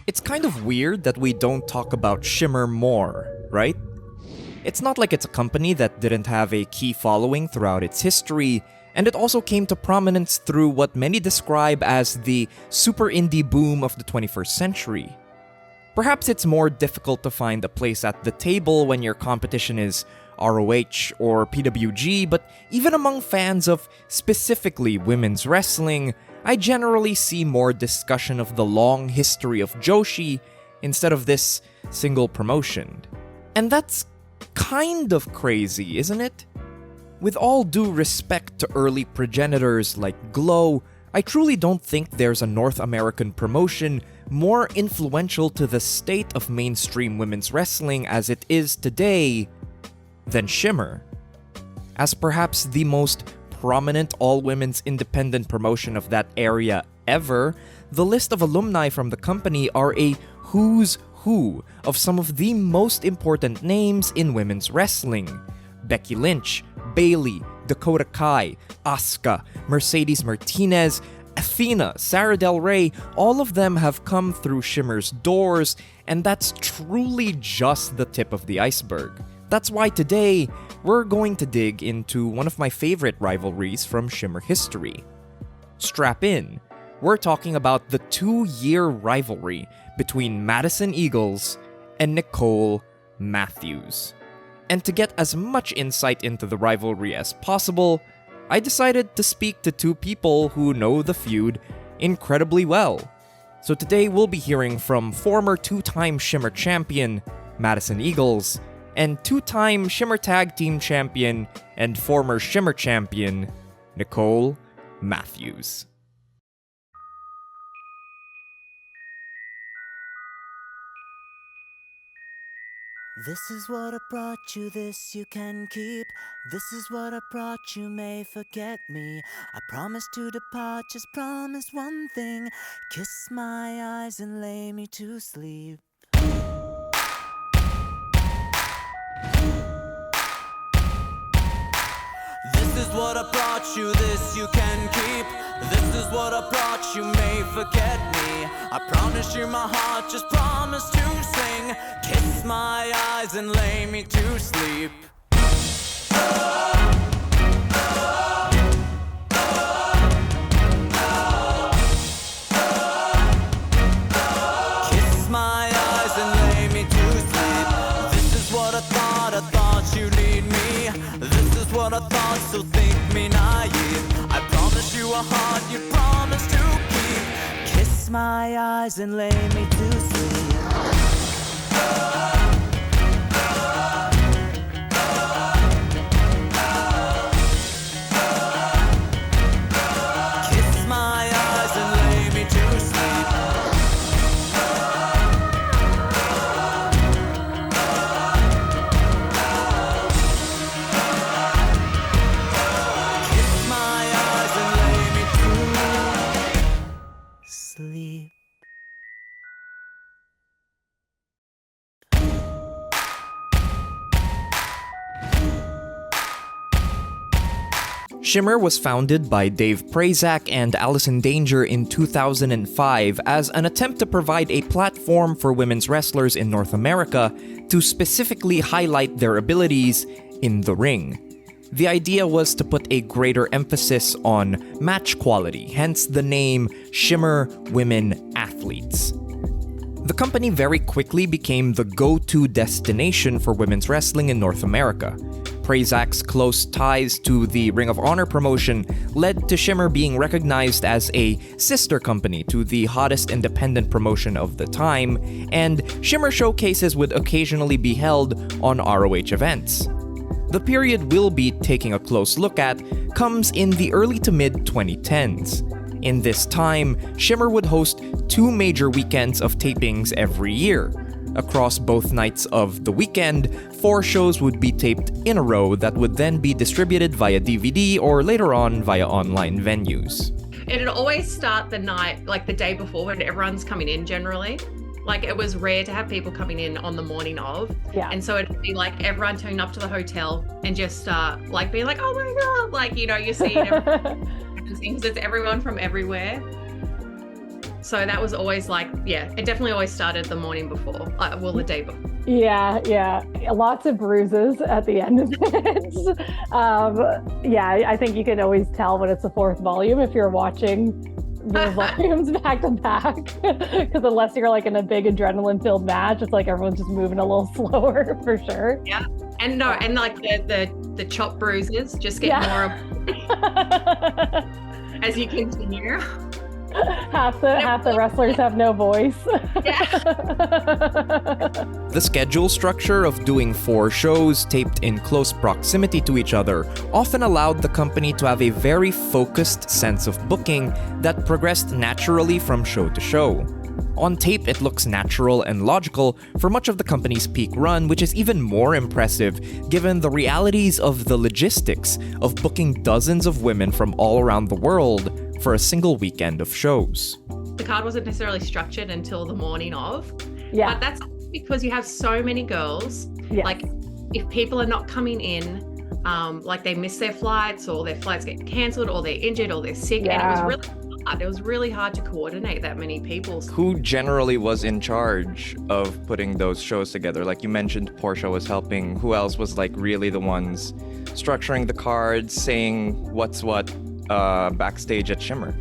It's kind of weird that we don't talk about SHIMMER more, right? It's not like it's a company that didn't have a key following throughout its history, and it also came to prominence through what many describe as the super indie boom of the 21st century. Perhaps it's more difficult to find a place at the table when your competition is ROH or PWG, but even among fans of specifically women's wrestling, I generally see more discussion of the long history of Joshi instead of this single promotion. And that's kind of crazy, isn't it? With all due respect to early progenitors like Glow, I truly don't think there's a North American promotion more influential to the state of mainstream women's wrestling as it is today than SHIMMER. As perhaps the most prominent all-women's independent promotion of that area ever, the list of alumni from the company are a who's who of some of the most important names in women's wrestling. Becky Lynch, Bayley, Dakota Kai, Asuka, Mercedes Martinez, Athena, Sarah Del Rey, all of them have come through SHIMMER's doors, and that's truly just the tip of the iceberg. That's why today, we're going to dig into one of my favorite rivalries from SHIMMER history. Strap in, we're talking about the 2-year rivalry between Madison Eagles and Nicole Matthews. And to get as much insight into the rivalry as possible, I decided to speak to two people who know the feud incredibly well. So today we'll be hearing from former 2-time SHIMMER champion Madison Eagles and 2-time SHIMMER Tag Team champion and former SHIMMER champion Nicole Matthews. This is what I brought you, this you can keep. This is what I brought you, may forget me. I promise to depart, just promise one thing. Kiss my eyes and lay me to sleep. This is what I brought you, this you can keep. This is what I brought you, may forget me. I promise you my heart, just promise to sing. Kiss my eyes and lay me to sleep. Kiss my eyes and lay me to sleep. This is what I thought you'd need me. This is what I thought, so think me naive. I promise you a heart you promise to keep. Kiss my eyes and lay me to sleep. Kiss my eyes and lay me to sleep. Kiss my eyes and lay me to sleep. SHIMMER was founded by Dave Prazak and Allison Danger in 2005 as an attempt to provide a platform for women's wrestlers in North America to specifically highlight their abilities in the ring. The idea was to put a greater emphasis on match quality, hence the name SHIMMER Women Athletes. The company very quickly became the go-to destination for women's wrestling in North America. Prazak's close ties to the Ring of Honor promotion led to SHIMMER being recognized as a sister company to the hottest independent promotion of the time, and SHIMMER showcases would occasionally be held on ROH events. The period we'll be taking a close look at comes in the early to mid-2010s. In this time, SHIMMER would host 2 major weekends of tapings every year. Across both nights of the weekend, 4 shows would be taped in a row that would then be distributed via DVD or later on via online venues. It'd always start the night, like the day before when everyone's coming in generally. Like it was rare to have people coming in on the morning of. Yeah. And so it'd be like everyone turning up to the hotel and just like being like, oh my God, like, you know, you're seeing things. It's everyone from everywhere. So that was always like, yeah, it definitely always started the morning before, the day before. Yeah. Lots of bruises at the end of it. I think you can always tell when it's the fourth volume if you're watching the volumes back to back. Because unless you're like in a big adrenaline-filled match, it's like everyone's just moving a little slower for sure. Yeah. And like the chop bruises just get more as you continue. Half the wrestlers have no voice. The schedule structure of doing 4 shows taped in close proximity to each other often allowed the company to have a very focused sense of booking that progressed naturally from show to show. On tape, it looks natural and logical for much of the company's peak run, which is even more impressive given the realities of the logistics of booking dozens of women from all around the world for a single weekend of shows. The card wasn't necessarily structured until the morning of. Yeah. But that's because you have so many girls. Yes. Like, if people are not coming in, like they miss their flights or their flights get cancelled or they're injured or they're sick. Yeah. And it was really hard. It was really hard to coordinate that many people. Who generally was in charge of putting those shows together? Like you mentioned, Portia was helping. Who else was like really the ones structuring the cards, saying what's what backstage at Shimmer?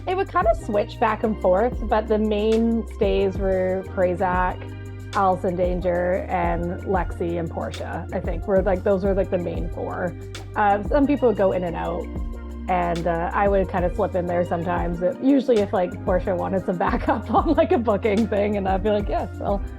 It would kind of switch back and forth, but the mainstays were Prazak, Allison Danger, and Lexi and Portia. I think those were like the main 4. Some people would go in and out, and I would kind of slip in there sometimes. Usually, if like Portia wanted some backup on like a booking thing, and I'd be like, yes,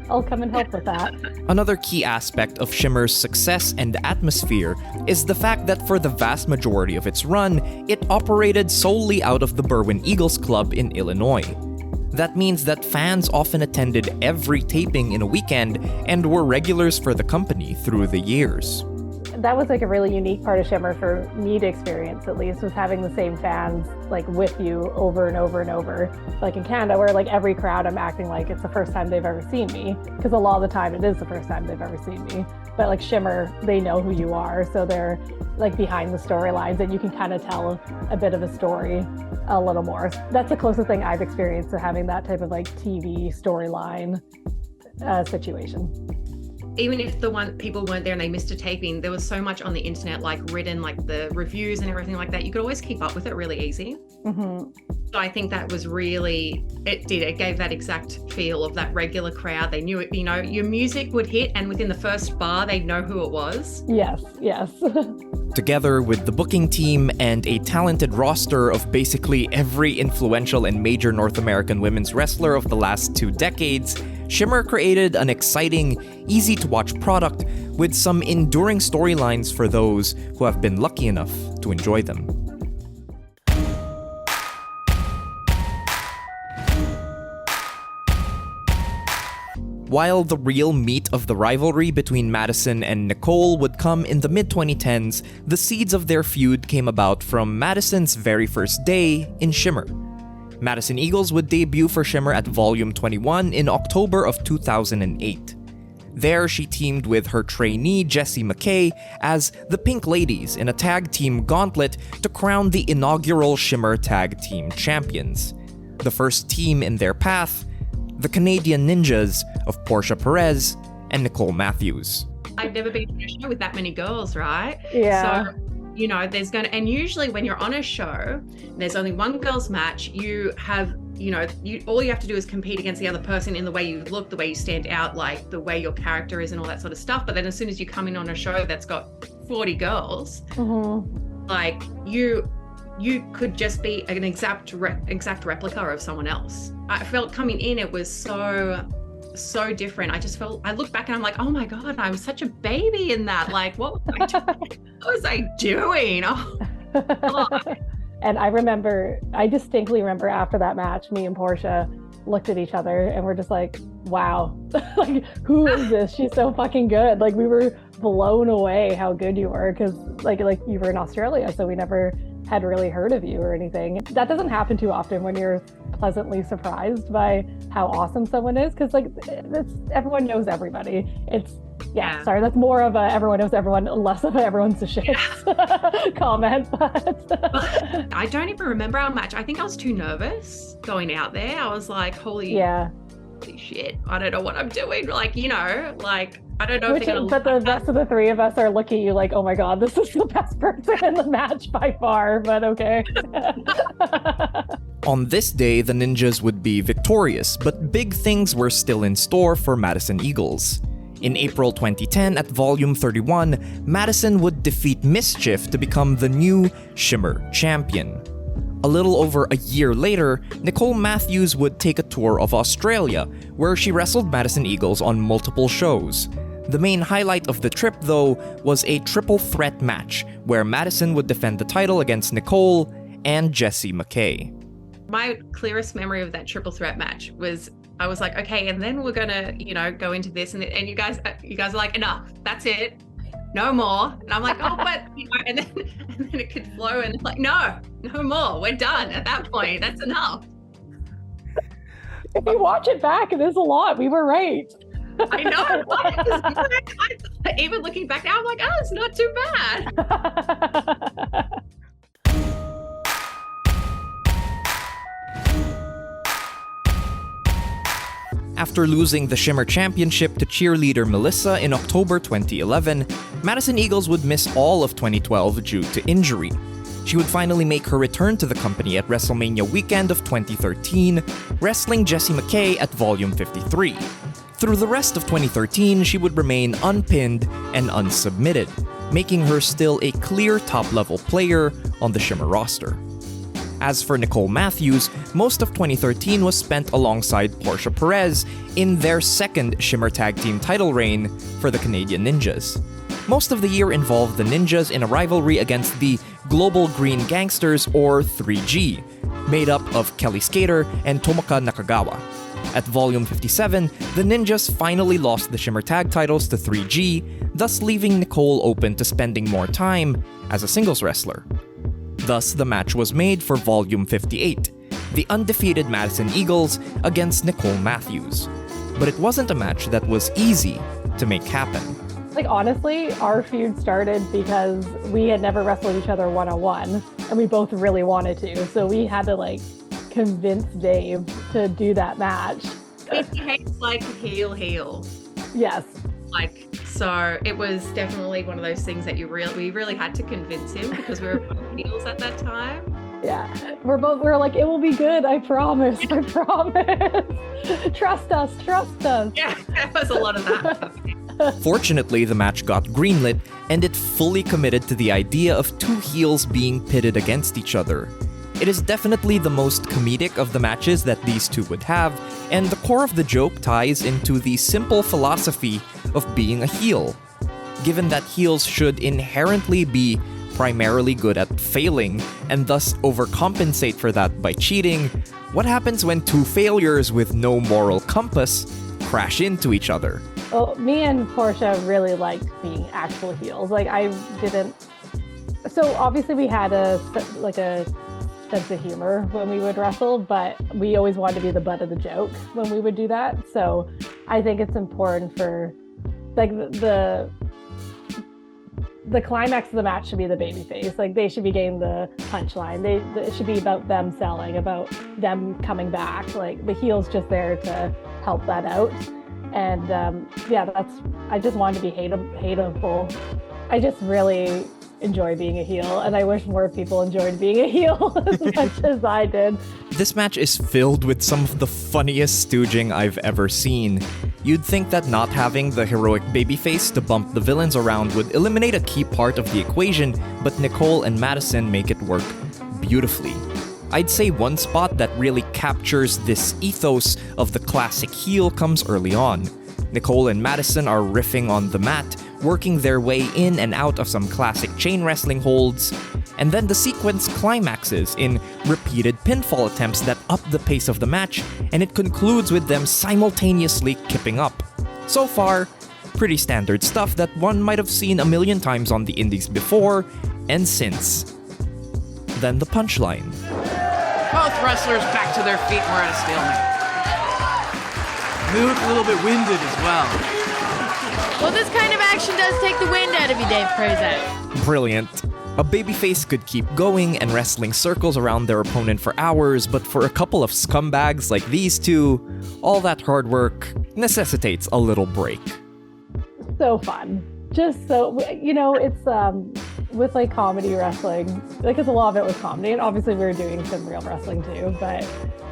I'll come and help with that. Another key aspect of Shimmer's success and atmosphere is the fact that for the vast majority of its run, it operated solely out of the Berwyn Eagles Club in Illinois. That means that fans often attended every taping in a weekend and were regulars for the company through the years. That was like a really unique part of Shimmer for me to experience, at least, was having the same fans like with you over and over and over. Like in Canada, where like every crowd I'm acting like it's the first time they've ever seen me, because a lot of the time it is the first time they've ever seen me. But like Shimmer, they know who you are, so they're like behind the storylines, and you can kind of tell a bit of a story a little more. That's the closest thing I've experienced to having that type of like TV storyline situation. Even if people weren't there and they missed a taping, there was so much on the internet, like written, like the reviews and everything like that. You could always keep up with it really easy. Mm-hmm. So I think that was really, it gave that exact feel of that regular crowd. They knew it, your music would hit, and within the first bar, they'd know who it was. Yes. Together with the booking team and a talented roster of basically every influential and major North American women's wrestler of the last 2 decades, Shimmer created an exciting, easy-to-watch product with some enduring storylines for those who have been lucky enough to enjoy them. While the real meat of the rivalry between Madison and Nicole would come in the mid-2010s, the seeds of their feud came about from Madison's very first day in Shimmer. Madison Eagles would debut for Shimmer at Volume 21 in October of 2008. There, she teamed with her trainee Jessie McKay as the Pink Ladies in a tag team gauntlet to crown the inaugural Shimmer Tag Team Champions. The first team in their path, the Canadian Ninjas of Portia Perez and Nicole Matthews. I've never been on a show with that many girls, right? Yeah. So, and usually when you're on a show, there's only one girls match, you have, all you have to do is compete against the other person in the way you look, the way you stand out, like the way your character is and all that sort of stuff. But then as soon as you come in on a show that's got 40 girls, mm-hmm. like you could just be an exact replica of someone else. I felt coming in, it was so different. I look back and I'm like, oh my God, I was such a baby in that. Like, what was I doing? Oh. And I distinctly remember after that match, me and Portia looked at each other and we're just like, wow, like, who is this? She's so fucking good. Like, we were blown away how good you were, because like you were in Australia, so we never had really heard of you or anything. That doesn't happen too often when you're pleasantly surprised by how awesome someone is, because like everyone knows everybody. Sorry, that's more of a everyone knows everyone, less of a everyone's a shit comment. But I don't even remember our match. I think I was too nervous. going out there, I was like, holy shit, I don't know what I'm doing. Like, I don't know if they're gonna. But the rest of the three of us are looking at you like, oh my god, this is the best person in the match by far, but okay. On this day, the Ninjas would be victorious, but big things were still in store for Madison Eagles. In April 2010, at Volume 31, Madison would defeat Mischief to become the new Shimmer champion. A little over a year later, Nicole Matthews would take a tour of Australia, where she wrestled Madison Eagles on multiple shows. The main highlight of the trip, though, was a triple threat match, where Madison would defend the title against Nicole and Jessie McKay. My clearest memory of that triple threat match was, I was like, okay, and then we're gonna, go into this, and you guys are like, enough, that's it, no more. And I'm like, oh, but and then it could flow, and it's like, no more, we're done at that point, that's enough. If you watch it back, it is a lot. We were right. I know. Even looking back now, I'm like, oh, it's not too bad. After losing the Shimmer Championship to cheerleader Melissa in October 2011, Madison Eagles would miss all of 2012 due to injury. She would finally make her return to the company at WrestleMania weekend of 2013, wrestling Jessie McKay at Volume 53. Through the rest of 2013, she would remain unpinned and unsubmitted, making her still a clear top-level player on the Shimmer roster. As for Nicole Matthews, most of 2013 was spent alongside Portia Perez in their second Shimmer Tag Team title reign for the Canadian Ninjas. Most of the year involved the Ninjas in a rivalry against the Global Green Gangsters, or 3G, made up of Kelly Skater and Tomoka Nakagawa. At Volume 57, the Ninjas finally lost the Shimmer Tag titles to 3G, thus leaving Nicole open to spending more time as a singles wrestler. Thus, the match was made for Volume 58, the undefeated Madison Eagles against Nicole Matthews. But it wasn't a match that was easy to make happen. Like, honestly, our feud started because we had never wrestled each other one-on-one, and we both really wanted to. So we had to, convince Dave to do that match. He hates, heel. Yes. So it was definitely one of those things that we really had to convince him, because we were both heels at that time. Yeah, we were like, it will be good, I promise. Trust us. Yeah, there was a lot of that. Fortunately, the match got greenlit, and it fully committed to the idea of two heels being pitted against each other. It is definitely the most comedic of the matches that these two would have, and the core of the joke ties into the simple philosophy of being a heel. Given that heels should inherently be primarily good at failing, and thus overcompensate for that by cheating, what happens when two failures with no moral compass crash into each other? Well, me and Portia really liked being actual heels. So obviously we had a sense of humor when we would wrestle, but we always wanted to be the butt of the joke when we would do that. So I think it's important for the climax of the match should be the babyface. They should be getting the punchline. It should be about them selling, about them coming back. The heel's just there to help that out. And I just wanted to be hateable. I just really enjoy being a heel, and I wish more people enjoyed being a heel as much as I did. This match is filled with some of the funniest stooging I've ever seen. You'd think that not having the heroic babyface to bump the villains around would eliminate a key part of the equation, but Nicole and Madison make it work beautifully. I'd say one spot that really captures this ethos of the classic heel comes early on. Nicole and Madison are riffing on the mat, working their way in and out of some classic chain wrestling holds, and then the sequence climaxes in repeated pinfall attempts that up the pace of the match, and it concludes with them simultaneously kipping up. So far, pretty standard stuff that one might have seen a million times on the indies before and since. Then the punchline. Both wrestlers back to their feet, and we're at a stalemate. They look a little bit winded as well. Well, this kind of action does take the wind out of you, Dave Prazak. Brilliant. A babyface could keep going and wrestling circles around their opponent for hours, but for a couple of scumbags like these two, all that hard work necessitates a little break. So fun. Just so, it's with like comedy wrestling, like it's a lot of it was comedy, and obviously we were doing some real wrestling too, but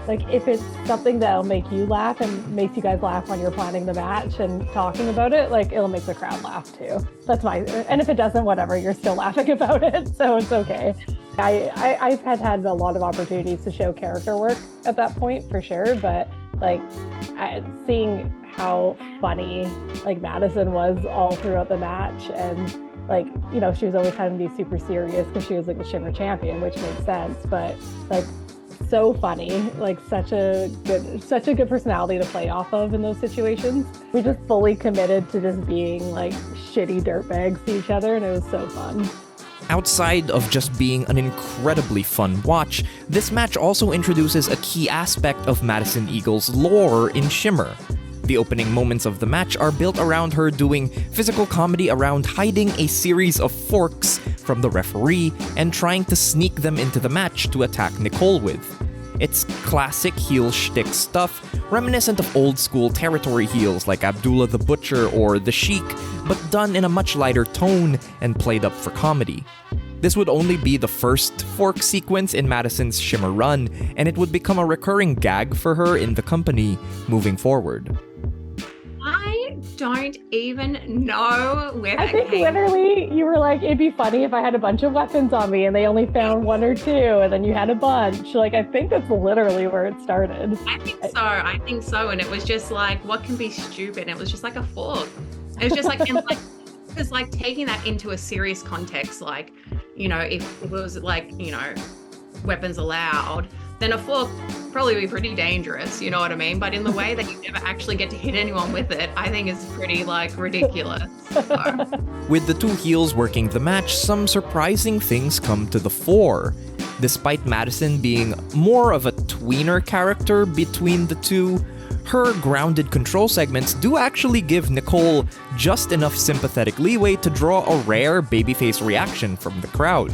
like if it's something that'll make you laugh and makes you guys laugh when you're planning the match and talking about it, like it'll make the crowd laugh too. That's and if it doesn't, whatever, you're still laughing about it, so it's okay. I've had a lot of opportunities to show character work at that point for sure, but like seeing how funny like Madison was all throughout the match, and like, she was always having to be super serious because she was like the Shimmer champion, which makes sense, but like so funny, like such a good personality to play off of in those situations. We just fully committed to just being like shitty dirtbags to each other, and it was so fun. Outside of just being an incredibly fun watch, this match also introduces a key aspect of Madison Eagle's lore in Shimmer. The opening moments of the match are built around her doing physical comedy around hiding a series of forks from the referee and trying to sneak them into the match to attack Nicole with. It's classic heel shtick stuff, reminiscent of old school territory heels like Abdullah the Butcher or The Sheik, but done in a much lighter tone and played up for comedy. This would only be the first fork sequence in Madison's Shimmer run, and it would become a recurring gag for her in the company moving forward. I don't even know where I that think came. literally you were like, it'd be funny if I had a bunch of weapons on me and they only found one or two, and then you had a bunch. Like, I think that's literally where it started. I think so. And it was just like, what can be stupid? And it was just like a fork. It was just like, and like, because like taking that into a serious context, like, if it was like, weapons allowed, then a fork probably be pretty dangerous, you know what I mean? But in the way that you never actually get to hit anyone with it, I think is pretty like ridiculous. So. With the two heels working the match, some surprising things come to the fore. Despite Madison being more of a tweener character between the two, her grounded control segments do actually give Nicole just enough sympathetic leeway to draw a rare babyface reaction from the crowd.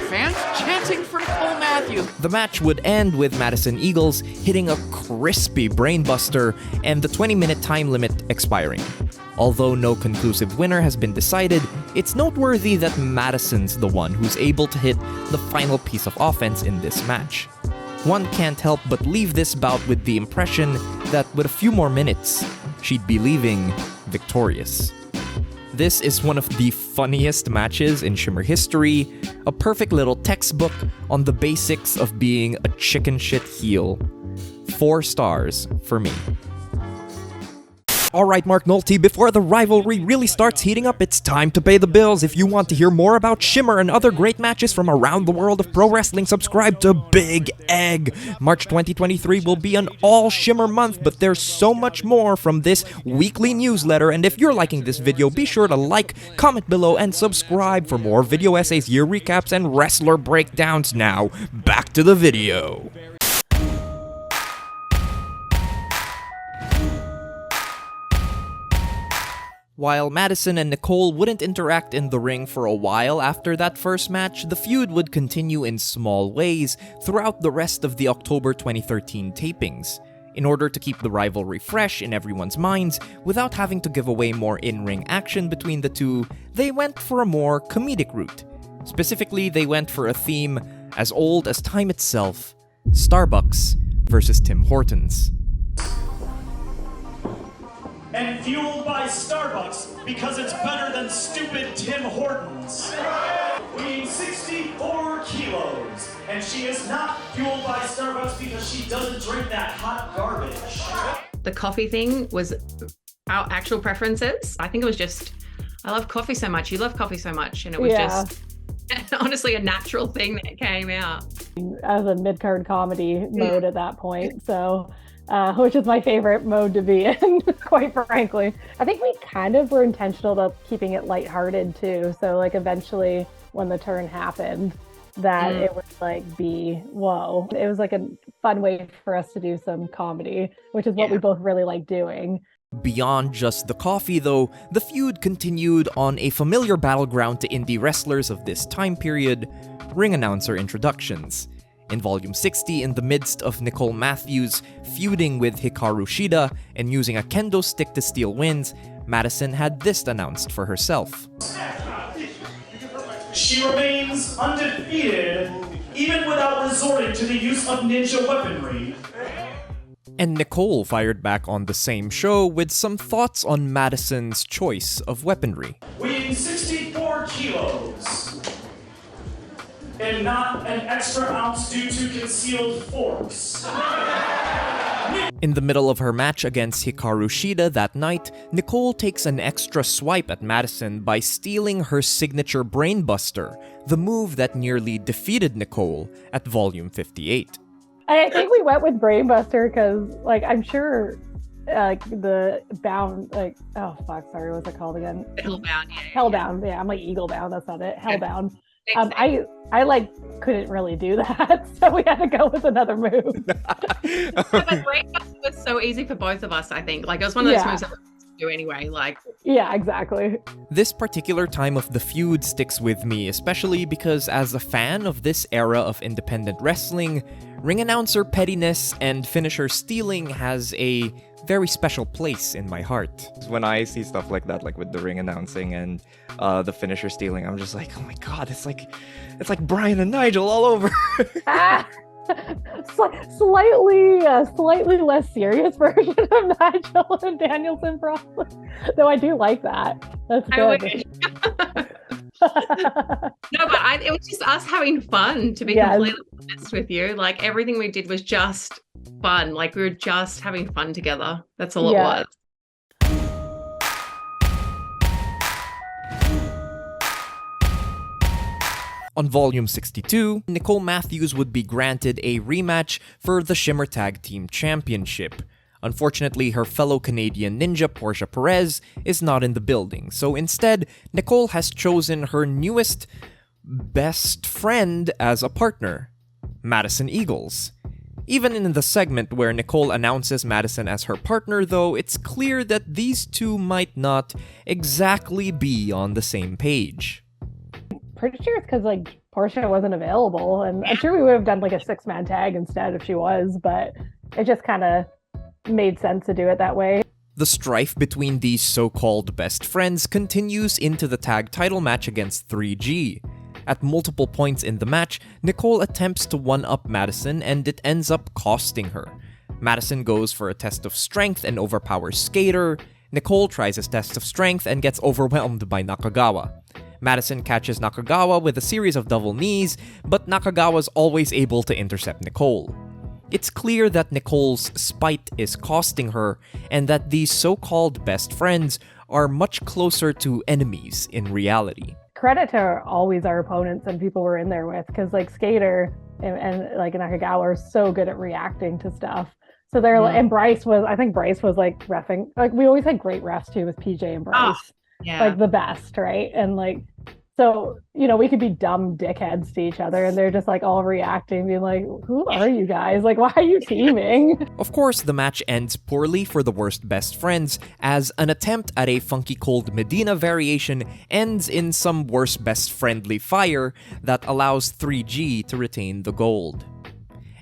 Fans chanting for Nicole Matthew. The match would end with Madison Eagles hitting a crispy brainbuster and the 20-minute time limit expiring. Although no conclusive winner has been decided, it's noteworthy that Madison's the one who's able to hit the final piece of offense in this match. One can't help but leave this bout with the impression that with a few more minutes, she'd be leaving victorious. This is one of the funniest matches in Shimmer history, a perfect little textbook on the basics of being a chicken shit heel. 4 stars for me. Alright, Mark Nolte, before the rivalry really starts heating up, it's time to pay the bills. If you want to hear more about Shimmer and other great matches from around the world of pro wrestling, subscribe to Big Egg. March 2023 will be an all Shimmer month, but there's so much more from this weekly newsletter, and if you're liking this video, be sure to like, comment below, and subscribe for more video essays, year recaps, and wrestler breakdowns. Now, back to the video. While Madison and Nicole wouldn't interact in the ring for a while after that first match, the feud would continue in small ways throughout the rest of the October 2013 tapings. In order to keep the rivalry fresh in everyone's minds, without having to give away more in-ring action between the two, they went for a more comedic route. Specifically, they went for a theme as old as time itself: Starbucks versus Tim Hortons. And fueled by Starbucks because it's better than stupid Tim Hortons. Weighing 64 kilos, and she is not fueled by Starbucks because she doesn't drink that hot garbage. The coffee thing was our actual preferences. I think it was just, I love coffee so much, you love coffee so much, and it was just honestly a natural thing that came out. As a mid-card comedy mode at that point, so... which is my favorite mode to be in, quite frankly. I think we kind of were intentional to keeping it lighthearted too. So like eventually when the turn happened, that it would like be, whoa. It was like a fun way for us to do some comedy, which is what we both really like doing. Beyond just the coffee, though, the feud continued on a familiar battleground to indie wrestlers of this time period, ring announcer introductions. In Volume 60, in the midst of Nicole Matthews feuding with Hikaru Shida and using a kendo stick to steal wins, Madison had this announced for herself. She remains undefeated, even without resorting to the use of ninja weaponry. And Nicole fired back on the same show with some thoughts on Madison's choice of weaponry. Weighing 64 kilos, and not an extra ounce due to concealed forks. In the middle of her match against Hikaru Shida that night, Nicole takes an extra swipe at Madison by stealing her signature Brainbuster, the move that nearly defeated Nicole at Volume 58. I think we went with Brainbuster because, like, I'm sure, the bound, like, oh fuck, sorry, what's it called again? Hellbound, yeah. Hellbound, yeah, I'm like Eaglebound, that's not it. Hellbound. Thanks. I like couldn't really do that, so we had to go with another move. But Brainbuster was so easy for both of us, I think. Like, it was one of those moves that we do anyway. Like, yeah, exactly. This particular time of the feud sticks with me, especially because as a fan of this era of independent wrestling, ring announcer pettiness and finisher stealing has a very special place in my heart. When I see stuff like that, like with the ring announcing and the finisher stealing, I'm just like, oh my god, it's like Brian and Nigel all over. Slightly less serious version of Nigel and Danielson, probably. Though I do like that. That's good. No, but it was just us having fun, to be completely honest with you. Like, everything we did was just fun. Like, we were just having fun together. That's all it was. On Volume 62, Nicole Matthews would be granted a rematch for the Shimmer Tag Team Championship. Unfortunately, her fellow Canadian ninja Portia Perez is not in the building, so instead, Nicole has chosen her newest best friend as a partner, Madison Eagles. Even in the segment where Nicole announces Madison as her partner, though, it's clear that these two might not exactly be on the same page. Pretty sure it's because, like, Portia wasn't available, and I'm sure we would have done like a 6-man tag instead if she was, but it just kind of made sense to do it that way. The strife between these so-called best friends continues into the tag title match against 3G. At multiple points in the match, Nicole attempts to one-up Madison and it ends up costing her. Madison goes for a test of strength and overpowers Skater. Nicole tries a test of strength and gets overwhelmed by Nakagawa. Madison catches Nakagawa with a series of double knees, but Nakagawa's always able to intercept Nicole. It's clear that Nicole's spite is costing her, and that these so-called best friends are much closer to enemies in reality. Credit to always our opponents and people we're in there with, because like Skater and like Nakagawa are so good at reacting to stuff. So they're and Bryce was like reffing. Like, we always had great refs too with PJ and Bryce. Like the best, right? And like, so, you know, we could be dumb dickheads to each other and they're just like all reacting, being like, who are you guys? Like, why are you teaming? Of course, the match ends poorly for the worst best friends, as an attempt at a Funky Cold Medina variation ends in some worse best friendly fire that allows 3G to retain the gold.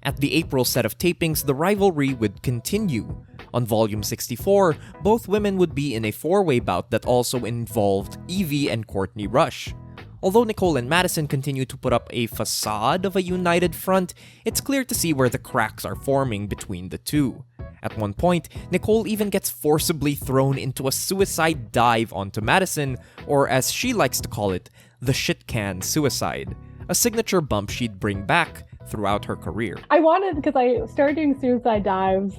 At the April set of tapings, the rivalry would continue. On Volume 64, both women would be in a four-way bout that also involved Evie and Courtney Rush. Although Nicole and Madison continue to put up a facade of a united front, it's clear to see where the cracks are forming between the two. At one point, Nicole even gets forcibly thrown into a suicide dive onto Madison, or as she likes to call it, the shit can suicide, a signature bump she'd bring back throughout her career. I wanted, because I started doing suicide dives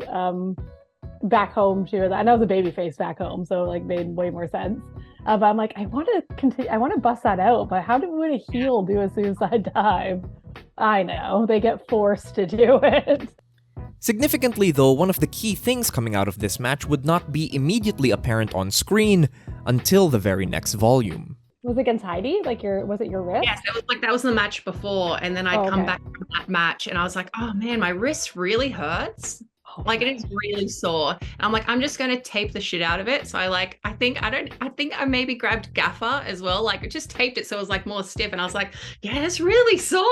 back home too, and I was a babyface back home, so like made way more sense. But I'm like, I want to bust that out, but how would a heel do a suicide dive? I know, they get forced to do it. Significantly though, one of the key things coming out of this match would not be immediately apparent on screen until the very next volume. Was it against Heidi? Like, was it your wrist? Yes, it was like that was the match before, and then I'd come back from that match and I was like, oh man, my wrist really hurts. Like, it is really sore. And I'm like, I'm just going to tape the shit out of it. So I think I maybe grabbed gaffer as well. Like, it just taped it so it was like more stiff. And I was like, yeah, it's really sore.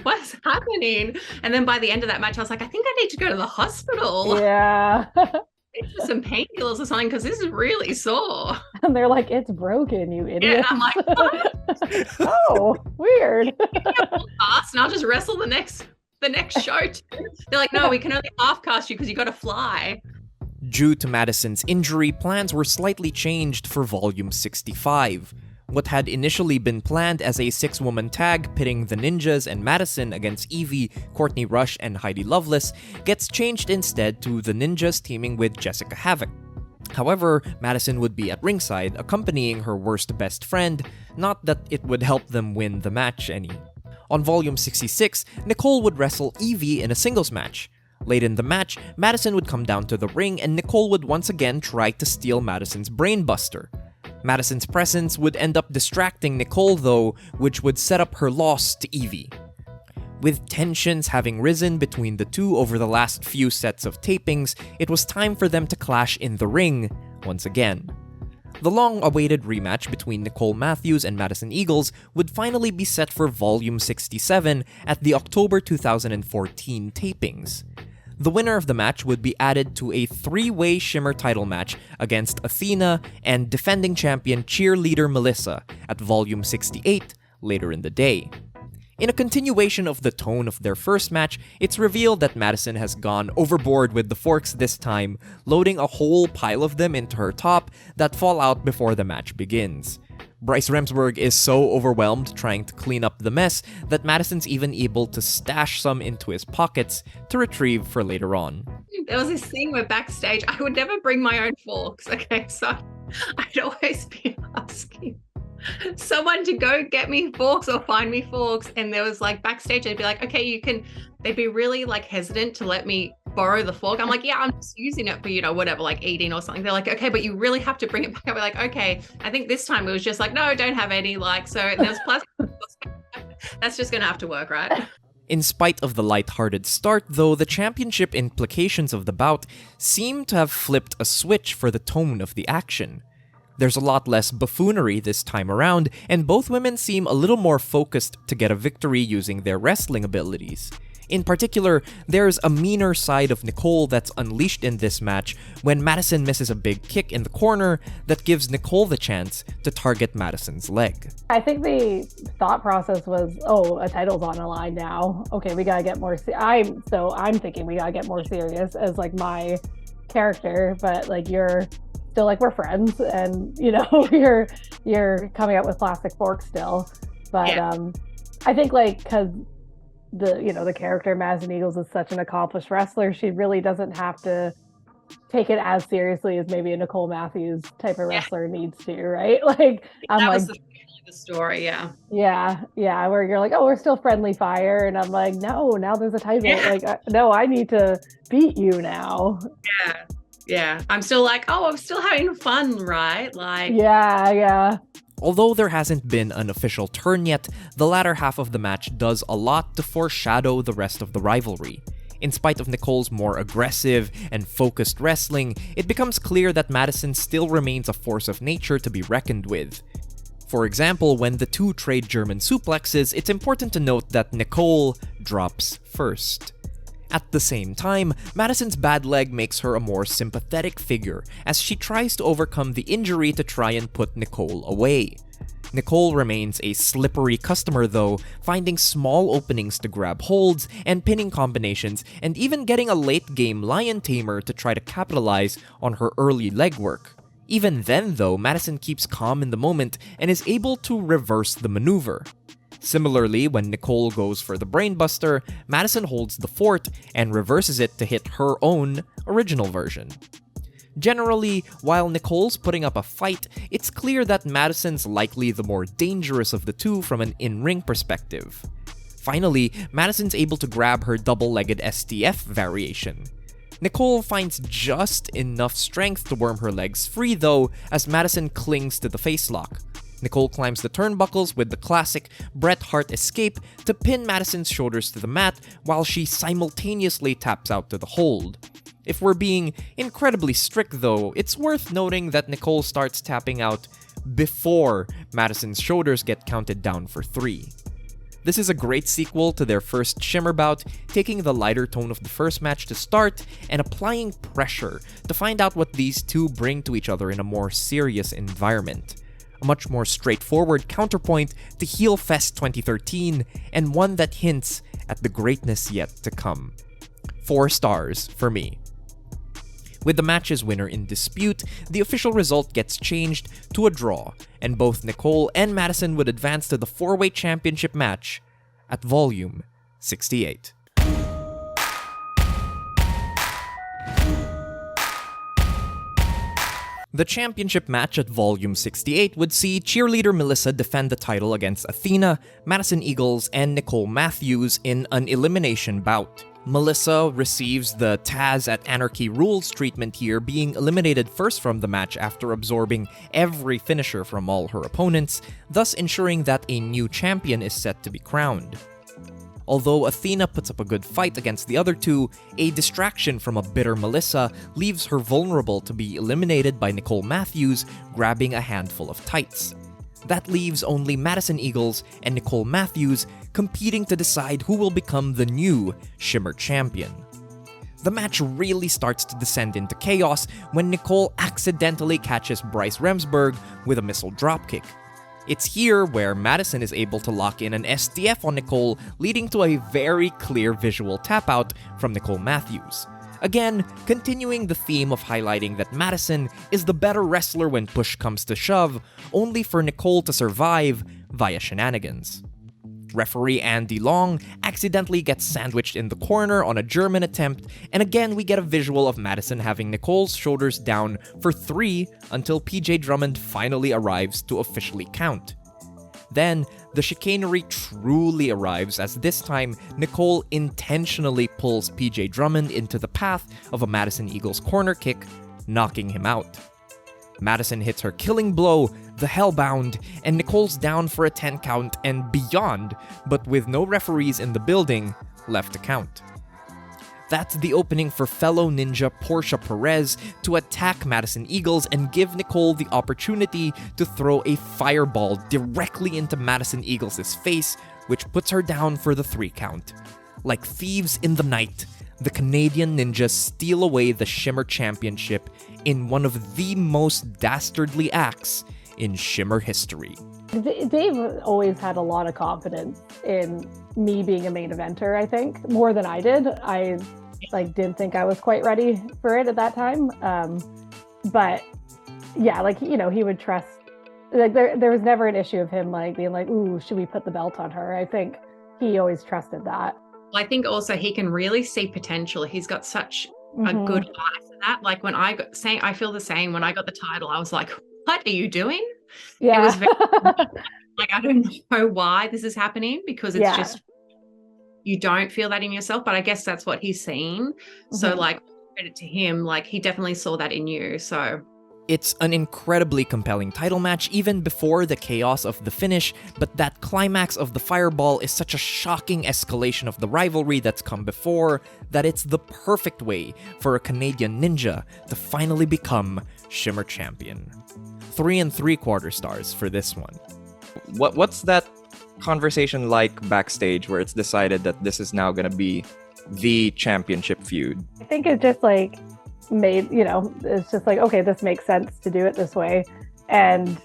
What's happening? And then by the end of that match, I was like, I think I need to go to the hospital. Yeah. For some painkillers or something, because this is really sore. And they're like, it's broken, you idiot. Yeah, I'm like, oh, weird. cast and I'll just wrestle the next show too. They're like, no, we can only half cast you because you got to fly. Due to Madison's injury, plans were slightly changed for Volume 65. What had initially been planned as a 6-woman tag pitting the Ninjas and Madison against Evie, Courtney Rush, and Heidi Loveless gets changed instead to the Ninjas teaming with Jessica Havoc. However, Madison would be at ringside, accompanying her worst best friend, not that it would help them win the match any. On Volume 66, Nicole would wrestle Evie in a singles match. Late in the match, Madison would come down to the ring and Nicole would once again try to steal Madison's brainbuster. Madison's presence would end up distracting Nicole though, which would set up her loss to Evie. With tensions having risen between the two over the last few sets of tapings, it was time for them to clash in the ring once again. The long-awaited rematch between Nicole Matthews and Madison Eagles would finally be set for Volume 67 at the October 2014 tapings. The winner of the match would be added to a 3-way Shimmer title match against Athena and defending champion Cheerleader Melissa at Volume 68 later in the day. In a continuation of the tone of their first match, it's revealed that Madison has gone overboard with the forks this time, loading a whole pile of them into her top that fall out before the match begins. Bryce Remsburg is so overwhelmed trying to clean up the mess that Madison's even able to stash some into his pockets to retrieve for later on. There was this thing where backstage, I would never bring my own forks, okay? So I'd always be asking someone to go get me forks or find me forks. And there was like backstage, they'd be like, okay, they'd be really like hesitant to let me borrow the fork. I'm like, yeah, I'm just using it for, whatever, like eating or something. They're like, okay, but you really have to bring it back. I'll be like, okay. I think this time it was just like, no, don't have any. Like, so there's plastic. That's just going to have to work, right? In spite of the lighthearted start, though, the championship implications of the bout seem to have flipped a switch for the tone of the action. There's a lot less buffoonery this time around, and both women seem a little more focused to get a victory using their wrestling abilities. In particular, there's a meaner side of Nicole that's unleashed in this match when Madison misses a big kick in the corner that gives Nicole the chance to target Madison's leg. I think the thought process was, oh, a title's on the line now. Okay, we gotta get more. I'm thinking we gotta get more serious as like my character, but like you're still like we're friends, and you're coming out with plastic forks still. But yeah. I think like because the character Madison Eagles is such an accomplished wrestler, she really doesn't have to take it as seriously as maybe a Nicole Matthews type of wrestler needs to, right? Like I'm like the story, yeah, where you're like, oh, we're still friendly fire, and I'm like, no, now there's a title, like no, I need to beat you now. Yeah, I'm still like, oh, I'm still having fun, right? Like yeah. Although there hasn't been an official turn yet, the latter half of the match does a lot to foreshadow the rest of the rivalry. In spite of Nicole's more aggressive and focused wrestling, it becomes clear that Madison still remains a force of nature to be reckoned with. For example, when the two trade German suplexes, it's important to note that Nicole drops first. At the same time, Madison's bad leg makes her a more sympathetic figure as she tries to overcome the injury to try and put Nicole away. Nicole remains a slippery customer though, finding small openings to grab holds and pinning combinations, and even getting a late-game lion tamer to try to capitalize on her early legwork. Even then though, Madison keeps calm in the moment and is able to reverse the maneuver. Similarly, when Nicole goes for the brainbuster, Madison holds the fort and reverses it to hit her own original version. Generally, while Nicole's putting up a fight, it's clear that Madison's likely the more dangerous of the two from an in-ring perspective. Finally, Madison's able to grab her double-legged STF variation. Nicole finds just enough strength to worm her legs free though, as Madison clings to the facelock. Nicole climbs the turnbuckles with the classic Bret Hart escape to pin Madison's shoulders to the mat while she simultaneously taps out to the hold. If we're being incredibly strict though, it's worth noting that Nicole starts tapping out before Madison's shoulders get counted down for 3. This is a great sequel to their first Shimmer bout, taking the lighter tone of the first match to start and applying pressure to find out what these two bring to each other in a more serious environment. A much more straightforward counterpoint to Heelfest 2013, and one that hints at the greatness yet to come. 4 stars for me. With the match's winner in dispute, the official result gets changed to a draw, and both Nicole and Madison would advance to the 4-way championship match at Volume 68. The championship match at Volume 68 would see cheerleader Melissa defend the title against Athena, Madison Eagles, and Nicole Matthews in an elimination bout. Melissa receives the Taz at Anarchy Rules treatment here, being eliminated first from the match after absorbing every finisher from all her opponents, thus ensuring that a new champion is set to be crowned. Although Athena puts up a good fight against the other two, a distraction from a bitter Melissa leaves her vulnerable to be eliminated by Nicole Matthews grabbing a handful of tights. That leaves only Madison Eagles and Nicole Matthews competing to decide who will become the new Shimmer champion. The match really starts to descend into chaos when Nicole accidentally catches Bryce Remsburg with a missile dropkick. It's here where Madison is able to lock in an STF on Nicole, leading to a very clear visual tap-out from Nicole Matthews. Again, continuing the theme of highlighting that Madison is the better wrestler when push comes to shove, only for Nicole to survive via shenanigans. Referee Andy Long accidentally gets sandwiched in the corner on a German attempt, and again we get a visual of Madison having Nicole's shoulders down for 3 until PJ Drummond finally arrives to officially count. Then, the chicanery truly arrives as this time Nicole intentionally pulls PJ Drummond into the path of a Madison Eagles corner kick, knocking him out. Madison hits her killing blow, the Hellbound, and Nicole's down for a 10 count and beyond, but with no referees in the building left to count. That's the opening for fellow ninja Portia Perez to attack Madison Eagles and give Nicole the opportunity to throw a fireball directly into Madison Eagles' face, which puts her down for the 3 count. Like thieves in the night, the Canadian ninjas steal away the Shimmer Championship in one of the most dastardly acts in Shimmer history. Dave always had a lot of confidence in me being a main eventer, I think, more than I did. I didn't think I was quite ready for it at that time. But yeah, he would trust, there was never an issue of him being like, ooh, should we put the belt on her? I think he always trusted that. I think also he can really see potential. He's got such a good eye for that. Like when I feel the same. When I got the title, I was like, what are you doing? Yeah. It was very, I don't know why this is happening, because it's just, you don't feel that in yourself, but I guess that's what he's seen. So credit to him, he definitely saw that in you. So it's an incredibly compelling title match even before the chaos of the finish, but that climax of the fireball is such a shocking escalation of the rivalry that's come before that it's the perfect way for a Canadian ninja to finally become Shimmer champion. 3 3/4 stars for this one. What's that conversation like backstage where it's decided that this is now going to be the championship feud? I think it just made, it's just okay, this makes sense to do it this way. And,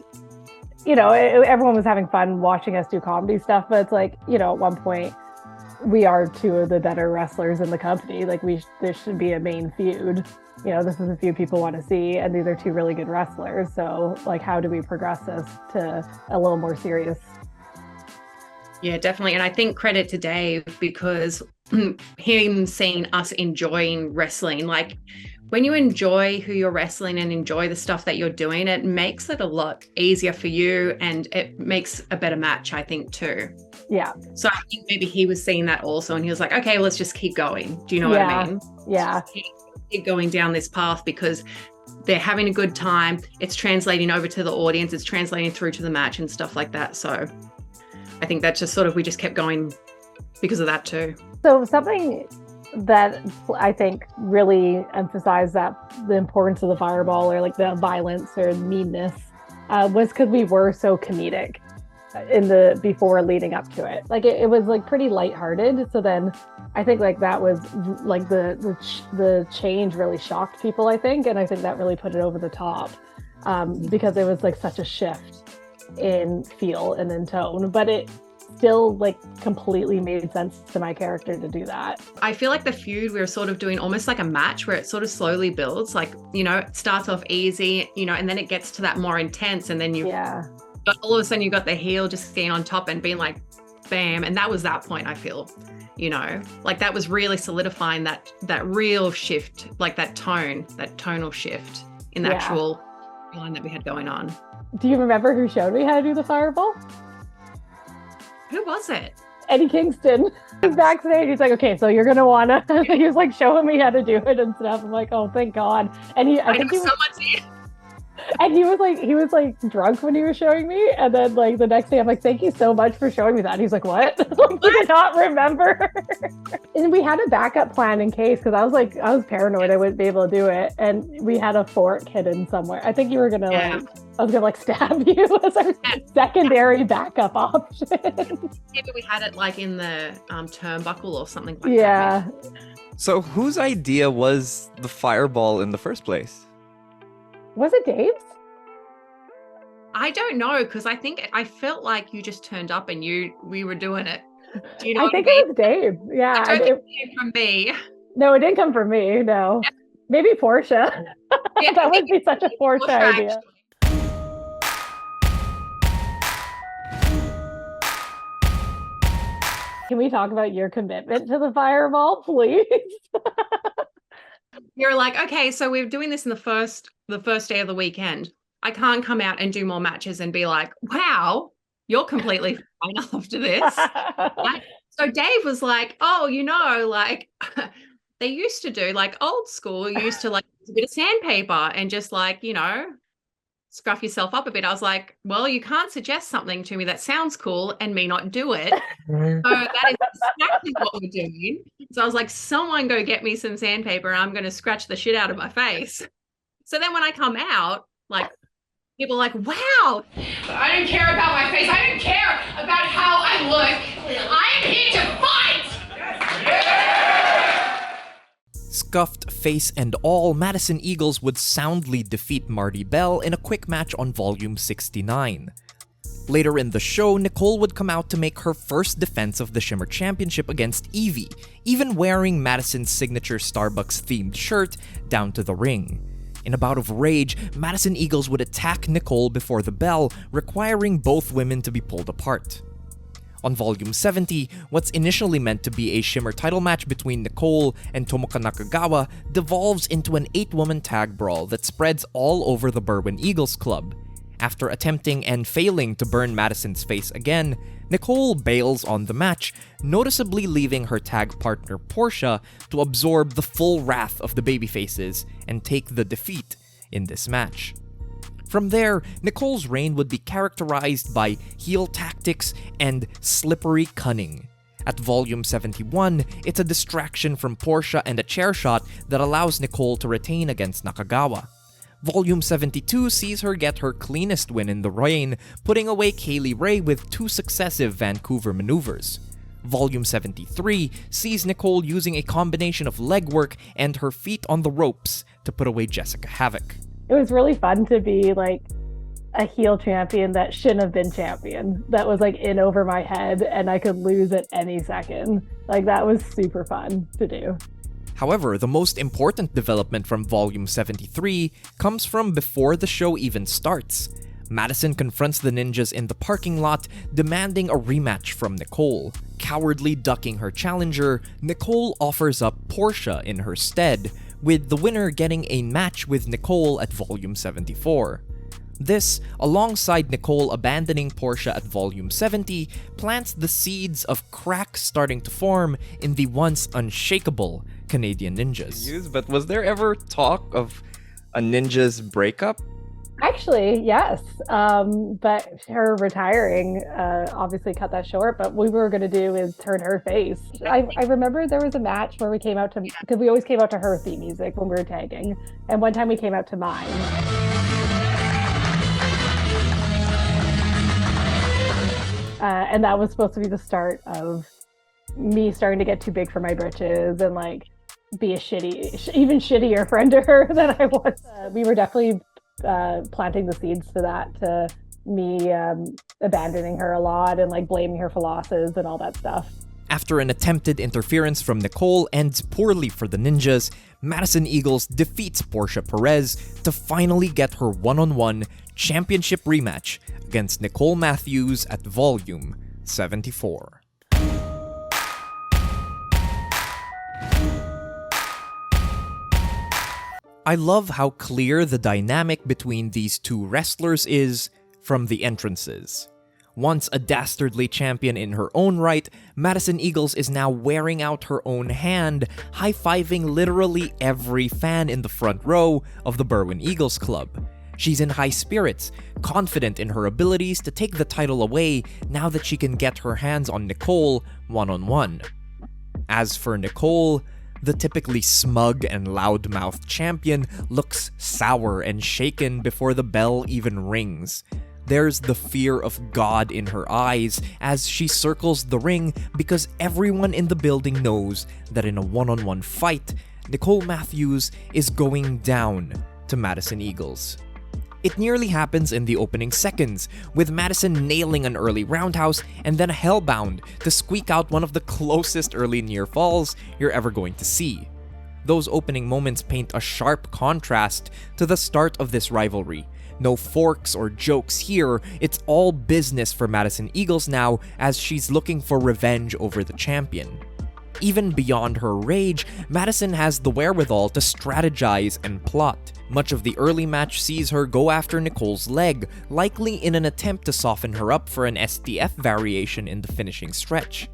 everyone was having fun watching us do comedy stuff, but it's at one point we are 2 of the better wrestlers in the company. This should be a main feud. This is a feud people want to see, and these are 2 really good wrestlers. So how do we progress this to a little more serious? Yeah, definitely. And I think credit to Dave, because him seeing us enjoying wrestling, when you enjoy who you're wrestling and enjoy the stuff that you're doing, it makes it a lot easier for you, and it makes a better match, I think, too. Yeah. So I think maybe he was seeing that also, and he was like, okay, let's just keep going. Do you know what I mean? Yeah. Keep going down this path, because they're having a good time. It's translating over to the audience. It's translating through to the match and stuff like that. So I think that's just sort of, we just kept going because of that too. So something that I think really emphasized that the importance of the fireball, or like the violence or meanness, was because we were so comedic in the before leading up to it. Like it was like pretty lighthearted. So then I think like that was like the change really shocked people, I think, and I think that really put it over the top, because it was like such a shift in feel and in tone, but it still like completely made sense to my character to do that. I feel like the feud, we were sort of doing almost like a match where it sort of slowly builds, like, you know, it starts off easy, you know, and then it gets to that more intense, and then but all of a sudden you got the heel just staying on top and being like, bam. And that was that point, I feel, you know, like that was really solidifying that real shift, like that tonal shift in the actual line that we had going on. Do you remember who showed me how to do the fireball? Who was it? Eddie Kingston. He's backstage. He's like, okay, so you're gonna wanna. He was like showing me how to do it and stuff. I'm like, oh, thank God. And I think he was, and he was like drunk when he was showing me. And then like the next day, I'm like, thank you so much for showing me that. And he's like, what? Like, you did not remember. And we had a backup plan in case, because I was paranoid I wouldn't be able to do it. And we had a fork hidden somewhere. I think you were gonna I was gonna like stab you as our secondary backup option. Maybe we had it like in the turnbuckle or something like that. Maybe. So whose idea was the fireball in the first place? Was it Dave's? I don't know, because I felt like you just turned up and we were doing it. Do you know I think it was Dave. Yeah. I don't think it came from me. No, it didn't come from me. No. Maybe Portia. Yeah, that would be such a Portia idea. Can we talk about your commitment to the fireball, please? You're like, okay, so we're doing this in the first day of the weekend. I can't come out and do more matches and be like, wow, you're completely fine after this. Right? So Dave was like, oh, you know, like they used to do like old school, you used to like use a bit of sandpaper and just like, you know, scruff yourself up a bit. I was like, well, you can't suggest something to me that sounds cool and me not do it. So that is exactly what we're doing. So I was like, someone go get me some sandpaper and I'm going to scratch the shit out of my face. So then when I come out, like, people are like, wow. I didn't care about my face. I didn't care about how I look. I am here to fight. Yeah! Scuffed face and all, Madison Eagles would soundly defeat Marty Bell in a quick match on Volume 69. Later in the show, Nicole would come out to make her first defense of the Shimmer Championship against Evie, even wearing Madison's signature Starbucks-themed shirt down to the ring. In a bout of rage, Madison Eagles would attack Nicole before the bell, requiring both women to be pulled apart. On Volume 70, what's initially meant to be a Shimmer title match between Nicole and Tomoka Nakagawa devolves into an 8-woman tag brawl that spreads all over the Berwyn Eagles Club. After attempting and failing to burn Madison's face again, Nicole bails on the match, noticeably leaving her tag partner Portia to absorb the full wrath of the babyfaces and take the defeat in this match. From there, Nicole's reign would be characterized by heel tactics and slippery cunning. At Volume 71, it's a distraction from Portia and a chair shot that allows Nicole to retain against Nakagawa. Volume 72 sees her get her cleanest win in the reign, putting away Kaylee Ray with 2 successive Vancouver maneuvers. Volume 73 sees Nicole using a combination of legwork and her feet on the ropes to put away Jessica Havoc. It was really fun to be like a heel champion that shouldn't have been champion, that was like in over my head and I could lose at any second. Like that was super fun to do. However, the most important development from Volume 73 comes from before the show even starts. Madison confronts the ninjas in the parking lot, demanding a rematch from Nicole. Cowardly ducking her challenger, Nicole offers up Portia in her stead, with the winner getting a match with Nicole at Volume 74. This, alongside Nicole abandoning Portia at Volume 70, plants the seeds of cracks starting to form in the once unshakable Canadian Ninjas. But was there ever talk of a ninja's breakup? Actually, yes. But her retiring obviously cut that short. But what we were going to do is turn her face. I remember there was a match where we came out to, because we always came out to her theme music when we were tagging. And one time we came out to mine. And that was supposed to be the start of me starting to get too big for my britches and like be a even shittier friend to her than I was. We were definitely planting the seeds to that, to me abandoning her a lot and like blaming her for losses and all that stuff. After an attempted interference from Nicole ends poorly for the Ninjas, Madison Eagles defeats Portia Perez to finally get her one-on-one championship rematch against Nicole Matthews at Volume 74. I love how clear the dynamic between these two wrestlers is from the entrances. Once a dastardly champion in her own right, Madison Eagles is now wearing out her own hand, high-fiving literally every fan in the front row of the Berwyn Eagles Club. She's in high spirits, confident in her abilities to take the title away now that she can get her hands on Nicole one-on-one. As for Nicole, the typically smug and loudmouthed champion looks sour and shaken before the bell even rings. There's the fear of God in her eyes as she circles the ring because everyone in the building knows that in a one-on-one fight, Nicole Matthews is going down to Madison Eagles. It nearly happens in the opening seconds, with Madison nailing an early roundhouse and then a hellbound to squeak out one of the closest early near falls you're ever going to see. Those opening moments paint a sharp contrast to the start of this rivalry. No forks or jokes here, it's all business for Madison Eagles now as she's looking for revenge over the champion. Even beyond her rage, Madison has the wherewithal to strategize and plot. Much of the early match sees her go after Nicole's leg, likely in an attempt to soften her up for an STF variation in the finishing stretch.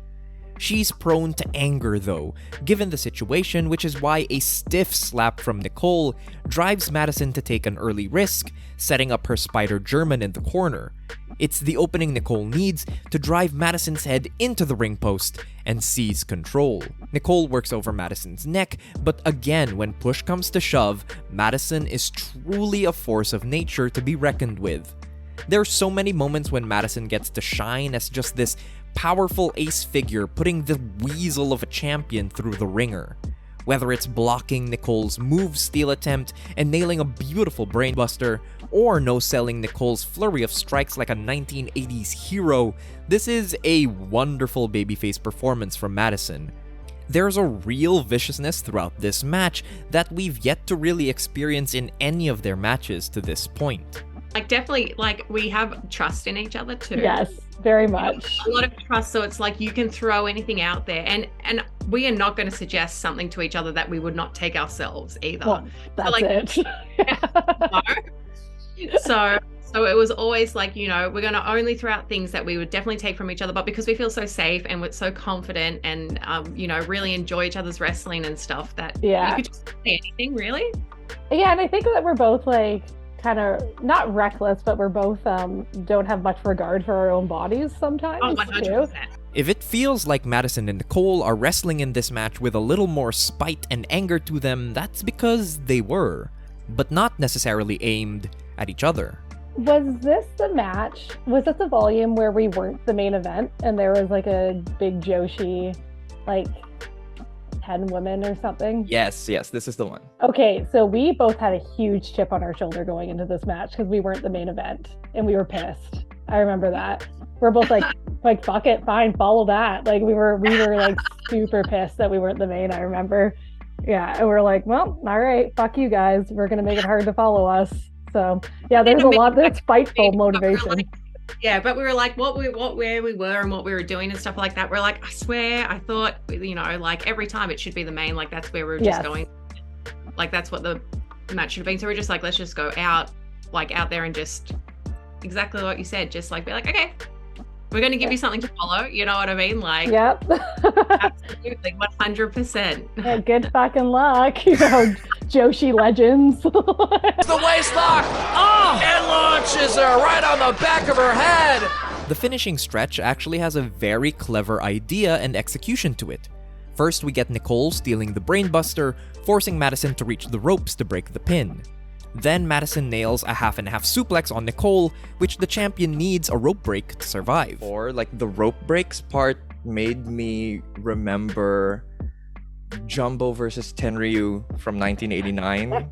She's prone to anger though, given the situation, which is why a stiff slap from Nicole drives Madison to take an early risk, setting up her Spider German in the corner. It's the opening Nicole needs to drive Madison's head into the ring post and seize control. Nicole works over Madison's neck, but again, when push comes to shove, Madison is truly a force of nature to be reckoned with. There are so many moments when Madison gets to shine as just this powerful ace figure putting the weasel of a champion through the ringer. Whether it's blocking Nicole's move steal attempt and nailing a beautiful brainbuster, or no-selling Nicole's flurry of strikes like a 1980s hero, this is a wonderful babyface performance from Madison. There's a real viciousness throughout this match that we've yet to really experience in any of their matches to this point. Like, definitely, like, we have trust in each other too. Yes, very much. A lot of trust, so it's like you can throw anything out there, and we are not going to suggest something to each other that we would not take ourselves either. Well, that's like, it. So it was always like, you know, we're going to only throw out things that we would definitely take from each other, but because we feel so safe and we're so confident and, you know, really enjoy each other's wrestling and stuff, that you could just say anything, really. Yeah, and I think that we're both like kind of not reckless, but we're both don't have much regard for our own bodies sometimes. Oh, 100%. Too. If it feels like Madison and Nicole are wrestling in this match with a little more spite and anger to them, that's because they were, but not necessarily aimed at each other. Was this the match? Was this the volume where we weren't the main event and there was like a big Joshi, like 10 women or something? Yes, this is the one. Okay, so we both had a huge chip on our shoulder going into this match because we weren't the main event and we were pissed. I remember that. We're both like fuck it, fine, follow that. Like we were like super pissed that we weren't the main, I remember. Yeah, and we're like, well, all right, fuck you guys. We're gonna make it hard to follow us. So yeah, there's a lot of spiteful motivation. Yeah, but we were like, where we were and what we were doing and stuff like that. We're like, I swear, I thought, you know, like every time it should be the main, like that's where we were just going. Like that's what the match should have been. So we're just like, let's just go out there and just exactly what you said, just like be like, okay, We're going to give you something to follow. You know what I mean? Like, Yep. absolutely, 100%. Yeah, good fucking luck, you know, Joshi legends. The waist lock. Oh! And launches her right on the back of her head. The finishing stretch actually has a very clever idea and execution to it. First, we get Nicole stealing the brainbuster, forcing Madison to reach the ropes to break the pin. Then Madison nails a half and half suplex on Nicole, which the champion needs a rope break to survive. Or like the rope breaks part made me remember Jumbo versus Tenryu from 1989,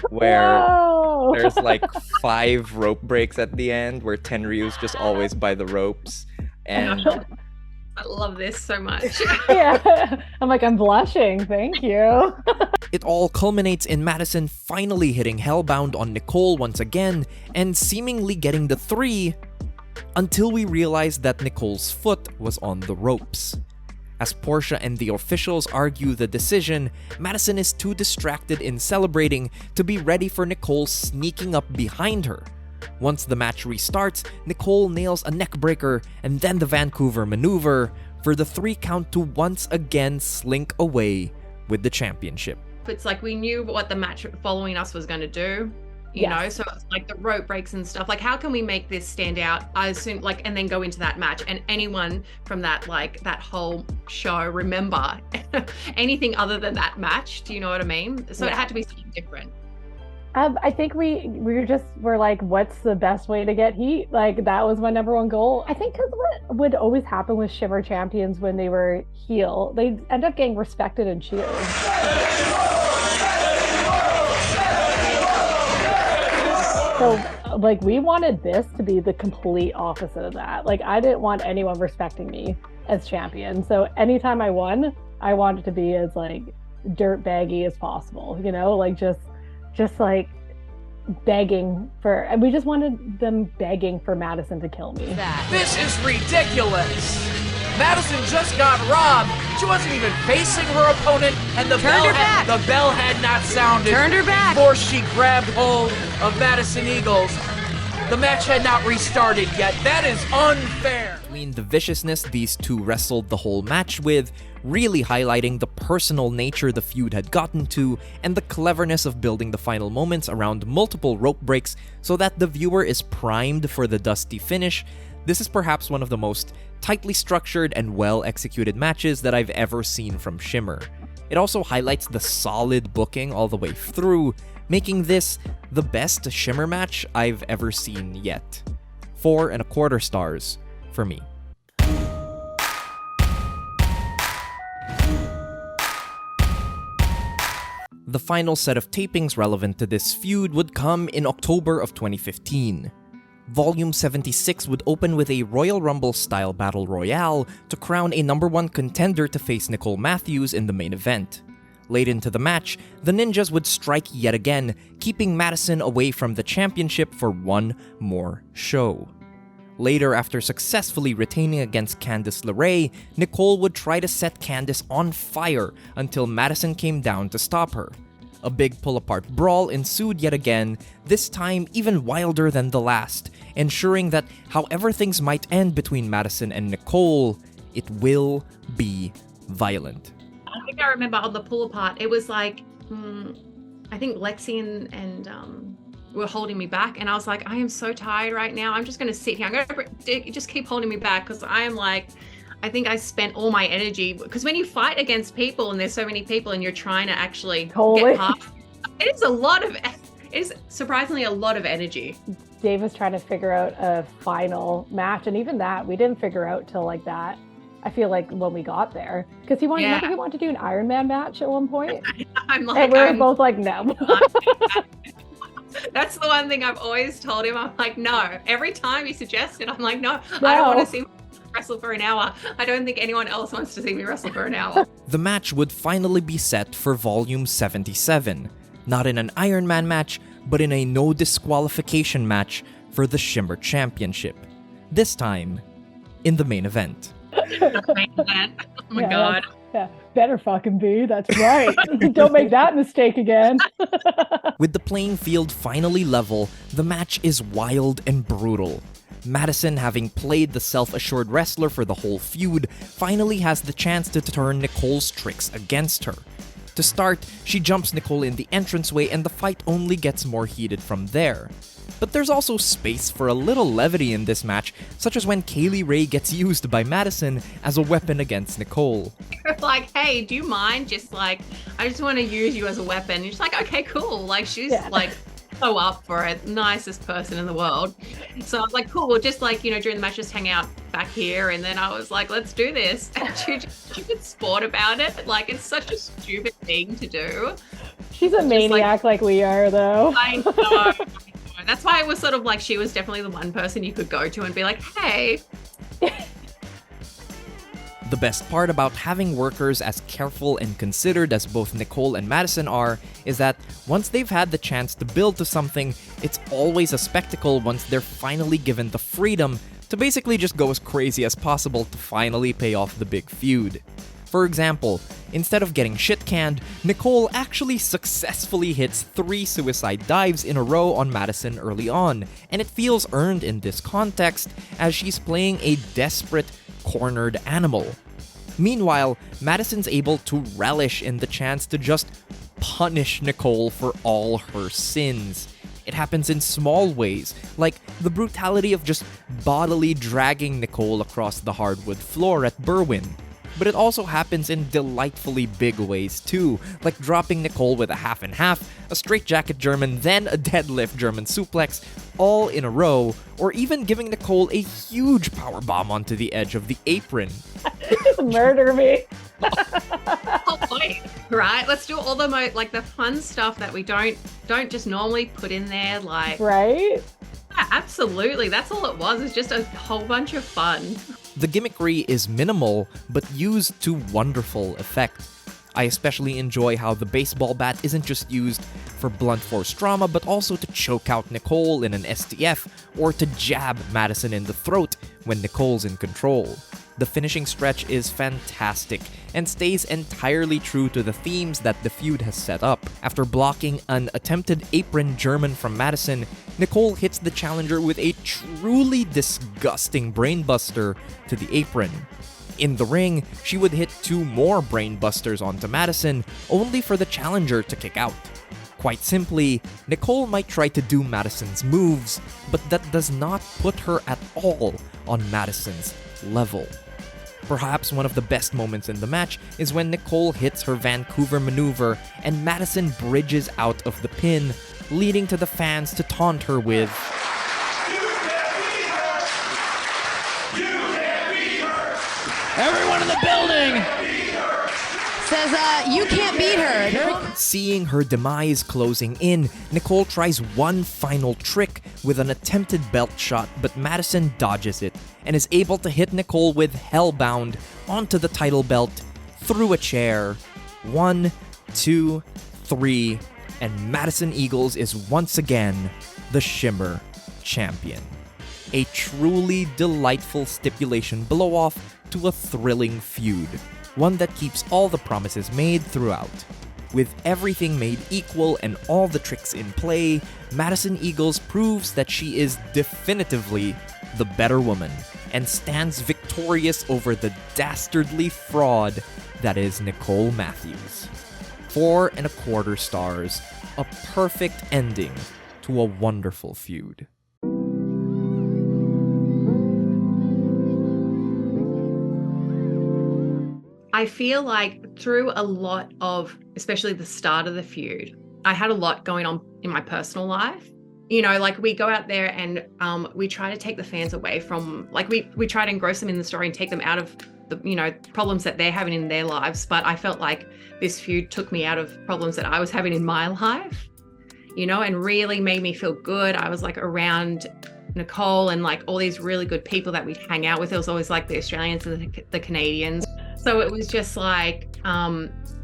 where Whoa! there's like 5 rope breaks at the end, where Tenryu's just always by the ropes, and I love this so much. Yeah. I'm like, I'm blushing. Thank you. It all culminates in Madison finally hitting Hellbound on Nicole once again and seemingly getting the 3 until we realize that Nicole's foot was on the ropes. As Portia and the officials argue the decision, Madison is too distracted in celebrating to be ready for Nicole sneaking up behind her. Once the match restarts, Nicole nails a neckbreaker and then the Vancouver maneuver for the 3 count to once again slink away with the championship. It's like we knew what the match following us was going to do, you know, so it's like the rope breaks and stuff. Like, how can we make this stand out? I assume, like, and then go into that match, and anyone from that, like, that whole show remember anything other than that match? Do you know what I mean? So it had to be something different. I think we're like, what's the best way to get heat? Like, that was my number one goal. I think because what would always happen with Shimmer champions when they were heel, they end up getting respected and cheered. So, like, we wanted this to be the complete opposite of that. Like, I didn't want anyone respecting me as champion. So anytime I won, I wanted to be as, like, dirtbaggy as possible, you know? Like, just like begging for, and we just wanted them begging for Madison to kill me. This is ridiculous. Madison just got robbed. She wasn't even facing her opponent, and the bell had not sounded. Turned her back. Before she grabbed hold of Madison Eagles. The match had not restarted yet. That is unfair. Between the viciousness these two wrestled the whole match with, really highlighting the personal nature the feud had gotten to, and the cleverness of building the final moments around multiple rope breaks so that the viewer is primed for the dusty finish, this is perhaps one of the most tightly structured and well-executed matches that I've ever seen from Shimmer. It also highlights the solid booking all the way through, making this the best Shimmer match I've ever seen yet. 4.25 stars for me. The final set of tapings relevant to this feud would come in October of 2015. Volume 76 would open with a Royal Rumble-style Battle Royale to crown a #1 contender to face Nicole Matthews in the main event. Late into the match, the Ninjas would strike yet again, keeping Madison away from the championship for one more show. Later, after successfully retaining against Candice LeRae, Nicole would try to set Candice on fire until Madison came down to stop her. A big pull-apart brawl ensued yet again, this time even wilder than the last, ensuring that however things might end between Madison and Nicole, it will be violent. I think I remember on the pull-apart, it was like, I think Lexi and were holding me back, and I was like, I am so tired right now. I'm just going to sit here. I'm going to just keep holding me back because I am like, I think I spent all my energy, because when you fight against people and there's so many people and you're trying to actually get past, it is surprisingly a lot of energy. Dave was trying to figure out a final match, and even that we didn't figure out till like that. I feel like when we got there, because he wanted to do an Iron Man match at one point. I'm like, and we were both like, no. That's the one thing I've always told him. I'm like, no. Every time he suggests it, I'm like, no. I don't want to see him wrestle for an hour. I don't think anyone else wants to see me wrestle for an hour. The match would finally be set for Volume 77, not in an Iron Man match, but in a no disqualification match for the Shimmer Championship. This time, in the main event. Oh my God. Yeah, better fucking be, that's right. Don't make that mistake again. With the playing field finally level, the match is wild and brutal. Madison, having played the self-assured wrestler for the whole feud, finally has the chance to turn Nicole's tricks against her. To start, she jumps Nicole in the entranceway and the fight only gets more heated from there. But there's also space for a little levity in this match, such as when Kaylee Ray gets used by Madison as a weapon against Nicole. Like, hey, do you mind just like, I just want to use you as a weapon. And she's like, okay, cool. Like, she's like so up for it, nicest person in the world. So I was like, cool, we'll just like, during the match, just hang out back here. And then I was like, let's do this. And she just stupid sport about it. Like, it's such a stupid thing to do. She's a maniac like we are, though. I know. That's why it was sort of like she was definitely the one person you could go to and be like, hey. The best part about having workers as careful and considered as both Nicole and Madison are is that once they've had the chance to build to something, it's always a spectacle once they're finally given the freedom to basically just go as crazy as possible to finally pay off the big feud. For example, instead of getting shit-canned, Nicole actually successfully hits 3 suicide dives in a row on Madison early on, and it feels earned in this context as she's playing a desperate, cornered animal. Meanwhile, Madison's able to relish in the chance to just punish Nicole for all her sins. It happens in small ways, like the brutality of just bodily dragging Nicole across the hardwood floor at Berwyn. But it also happens in delightfully big ways too, like dropping Nicole with a half and half, a straitjacket German, then a deadlift German suplex, all in a row, or even giving Nicole a huge powerbomb onto the edge of the apron. Murder me. Oh, boy. Right? Let's do all the the fun stuff that we don't just normally put in there, like. Right? Yeah, absolutely. That's all it was. It's just a whole bunch of fun. The gimmickry is minimal, but used to wonderful effect. I especially enjoy how the baseball bat isn't just used for blunt force trauma, but also to choke out Nicole in an STF, or to jab Madison in the throat when Nicole's in control. The finishing stretch is fantastic, and stays entirely true to the themes that the feud has set up. After blocking an attempted apron German from Madison, Nicole hits the challenger with a truly disgusting brainbuster to the apron. In the ring, she would hit 2 more brainbusters onto Madison, only for the challenger to kick out. Quite simply, Nicole might try to do Madison's moves, but that does not put her at all on Madison's level. Perhaps one of the best moments in the match is when Nicole hits her Vancouver maneuver and Madison bridges out of the pin, leading to the fans to taunt her with, You can't beat her! You can't beat her! Everyone in the building says, you can't beat her. Seeing her demise closing in, Nicole tries one final trick with an attempted belt shot, but Madison dodges it and is able to hit Nicole with Hellbound onto the title belt through a chair. 1, 2, 3, and Madison Eagles is once again the Shimmer champion. A truly delightful stipulation blow-off to a thrilling feud, one that keeps all the promises made throughout. With everything made equal and all the tricks in play, Madison Eagles proves that she is definitively the better woman and stands victorious over the dastardly fraud that is Nicole Matthews. 4.25 stars, a perfect ending to a wonderful feud. I feel like through a lot of, especially the start of the feud, I had a lot going on in my personal life. Like we go out there and we try to take the fans away from, like we try to engross them in the story and take them out of the, problems that they're having in their lives. But I felt like this feud took me out of problems that I was having in my life, and really made me feel good. I was like around Nicole and like all these really good people that we'd hang out with. It was always like the Australians and the Canadians. So it was just like,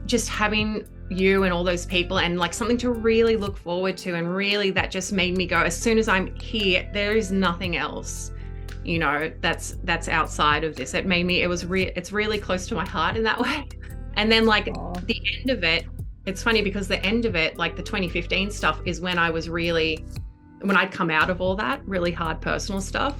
just having you and all those people and like something to really look forward to, and really that just made me go, as soon as I'm here, there is nothing else, that's outside of this. It made me, it's really close to my heart in that way. And then like the end of it, it's funny because the end of it, like the 2015 stuff, is when I'd come out of all that really hard personal stuff.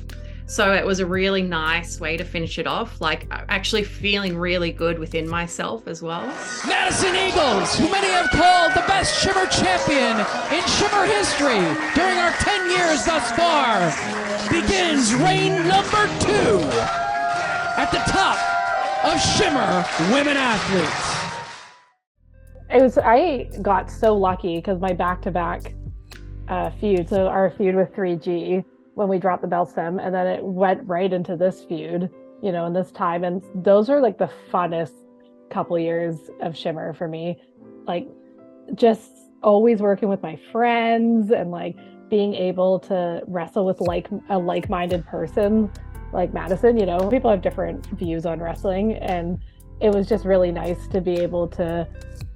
So it was a really nice way to finish it off, like actually feeling really good within myself as well. Madison Eagles, who many have called the best Shimmer champion in Shimmer history during our 10 years thus far, begins reign number 2 at the top of Shimmer women athletes. I got so lucky because my back-to-back feud, so our feud with 3G, when we dropped the belts to them, and then it went right into this feud, you know, in this time. And those are like the funnest couple years of Shimmer for me. Like just always working with my friends and like being able to wrestle with a like-minded person like Madison. You know, people have different views on wrestling, and it was just really nice to be able to,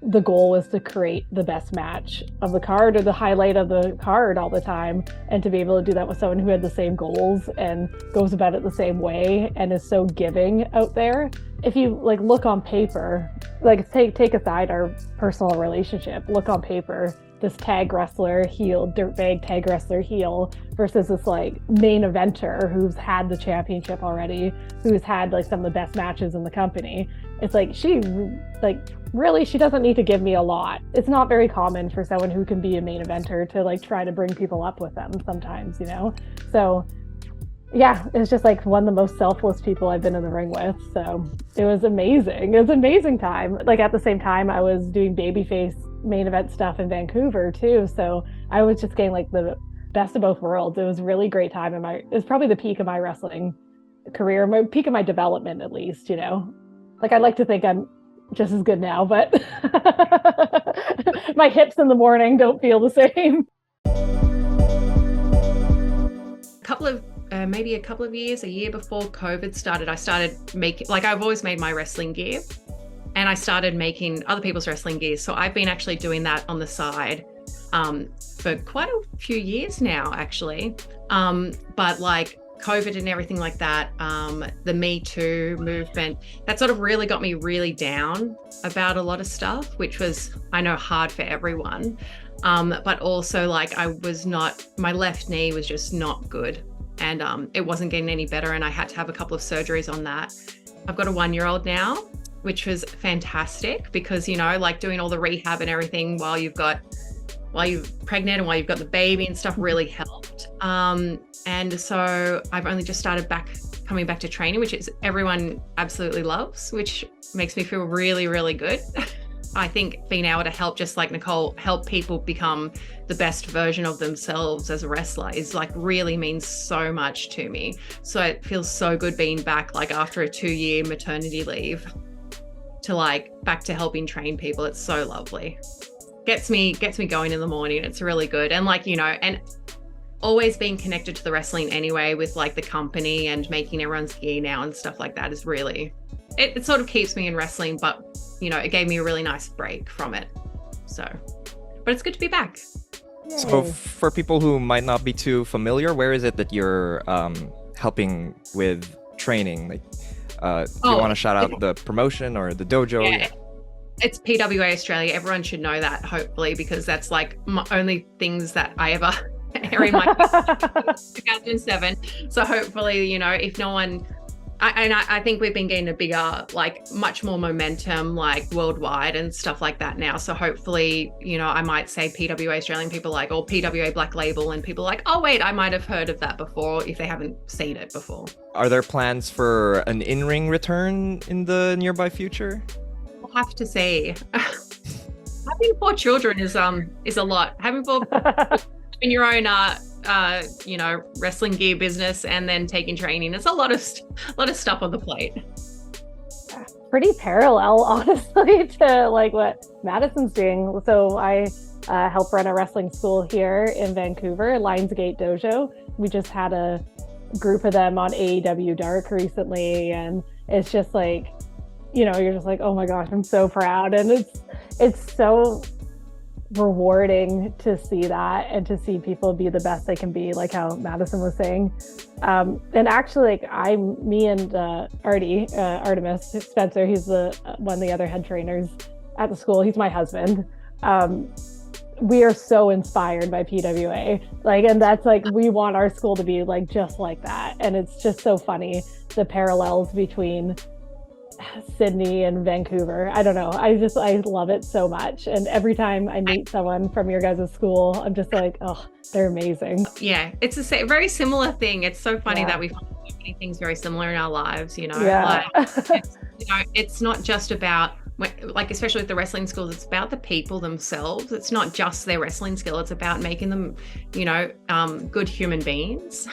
the goal was to create the best match of the card or the highlight of the card all the time, and to be able to do that with someone who had the same goals and goes about it the same way and is so giving out there. If you like look on paper, like take aside our personal relationship, look on paper, this tag wrestler heel, dirtbag tag wrestler heel versus this like main eventer who's had the championship already, who's had like some of the best matches in the company. It's like she doesn't need to give me a lot. It's not very common for someone who can be a main eventer to like try to bring people up with them sometimes, you know? So yeah, it's just like one of the most selfless people I've been in the ring with. So it was amazing. It was an amazing time. Like at the same time, I was doing babyface main event stuff in Vancouver too. So I was just getting like the best of both worlds. It was a really great time. It was probably the peak of my wrestling career, my peak of my development at least, you know? Like I like to think I'm just as good now, but my hips in the morning don't feel the same. Maybe a couple of years, a year before COVID started, I started making, like I've always made my wrestling gear, and I started making other people's wrestling gear. So I've been actually doing that on the side for quite a few years now, actually. But like COVID and everything like that, the Me Too movement, that sort of really got me really down about a lot of stuff, which was, I know, hard for everyone. But also like my left knee was just not good, and it wasn't getting any better, and I had to have a couple of surgeries on that. I've got a 1-year-old now, which was fantastic because, you know, like doing all the rehab and everything while you're pregnant and while you've got the baby and stuff really helped. And so I've only just started coming back to training, which is everyone absolutely loves, which makes me feel really, really good. I think being able to help, just like Nicole, help people become the best version of themselves as a wrestler is like really means so much to me. So it feels so good being back, like after a 2-year maternity leave, to like back to helping train people. It's so lovely. Gets me going in the morning. It's really good. And like, you know, and always being connected to the wrestling anyway with like the company and making everyone's gear now and stuff like that is really, it sort of keeps me in wrestling, but you know, it gave me a really nice break from it. So, but it's good to be back. Yay. So for people who might not be too familiar, where is it that you're helping with training? Like, do you want to shout out the promotion or the dojo? Yeah. It's PWA Australia. Everyone should know that, hopefully, because that's like my only things that I ever air in my 2007. So hopefully, you know, if no one, I think we've been getting a bigger, like much more momentum, like worldwide and stuff like that now. So hopefully, you know, I might say PWA Australian, people like, or PWA Black Label, and people like, oh wait, I might have heard of that before if they haven't seen it before. Are there plans for an in-ring return in the nearby future? We'll have to see. Having 4 children is a lot. Having 4 in your own you know, wrestling gear business and then taking training, it's a lot of stuff on the plate. Pretty parallel, honestly, to like what Madison's doing. So I help run a wrestling school here in Vancouver, Lionsgate Dojo. We just had a group of them on AEW Dark recently, and it's just like, you know, you're just like, oh my gosh, I'm so proud. And it's so rewarding to see that and to see people be the best they can be, like how Madison was saying. And actually, like me and Artemis Spencer, he's one of the other head trainers at the school. He's my husband. we are so inspired by PWA. Like, and that's like, we want our school to be like just like that. And it's just so funny, the parallels between Sydney and Vancouver. I don't know. I love it so much. And every time I meet someone from your guys' school, I'm just like, oh, they're amazing. Yeah, it's a very similar thing. It's so funny Yeah. that we find so many things very similar in our lives, you know. Yeah. Like, it's not just about, like, especially with the wrestling schools, it's about the people themselves. It's not just their wrestling skill. It's about making them, you know, good human beings.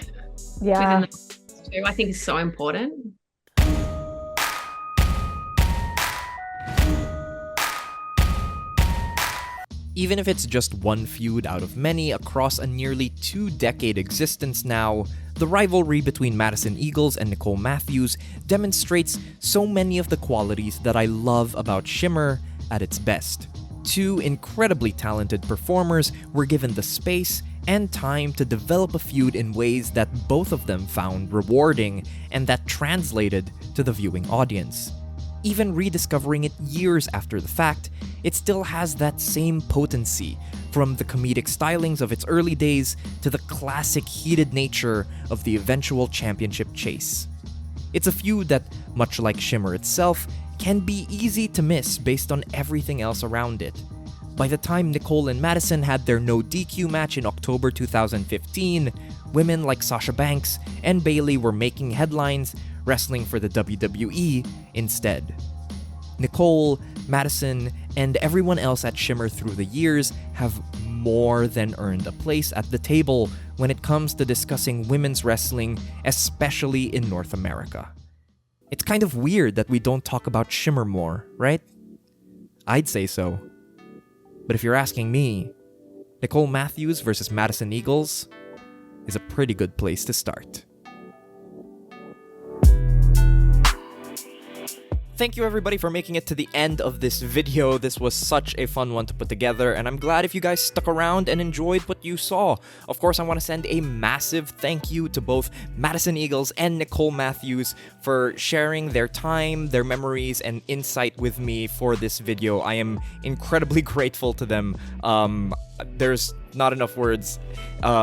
Yeah. Within the too, I think is so important. Even if it's just one feud out of many across a nearly 2-decade existence now, the rivalry between Madison Eagles and Nicole Matthews demonstrates so many of the qualities that I love about Shimmer at its best. Two incredibly talented performers were given the space and time to develop a feud in ways that both of them found rewarding and that translated to the viewing audience. Even rediscovering it years after the fact, it still has that same potency, from the comedic stylings of its early days to the classic heated nature of the eventual championship chase. It's a feud that, much like Shimmer itself, can be easy to miss based on everything else around it. By the time Nicole and Madison had their no DQ match in October 2015, women like Sasha Banks and Bayley were making headlines, wrestling for the WWE instead. Nicole, Madison, and everyone else at Shimmer through the years have more than earned a place at the table when it comes to discussing women's wrestling, especially in North America. It's kind of weird that we don't talk about Shimmer more, right? I'd say so. But if you're asking me, Nicole Matthews versus Madison Eagles is a pretty good place to start. Thank you everybody for making it to the end of this video. This was such a fun one to put together, and I'm glad if you guys stuck around and enjoyed what you saw. Of course, I want to send a massive thank you to both Madison Eagles and Nicole Matthews for sharing their time, their memories, and insight with me for this video. I am incredibly grateful to them. There's not enough words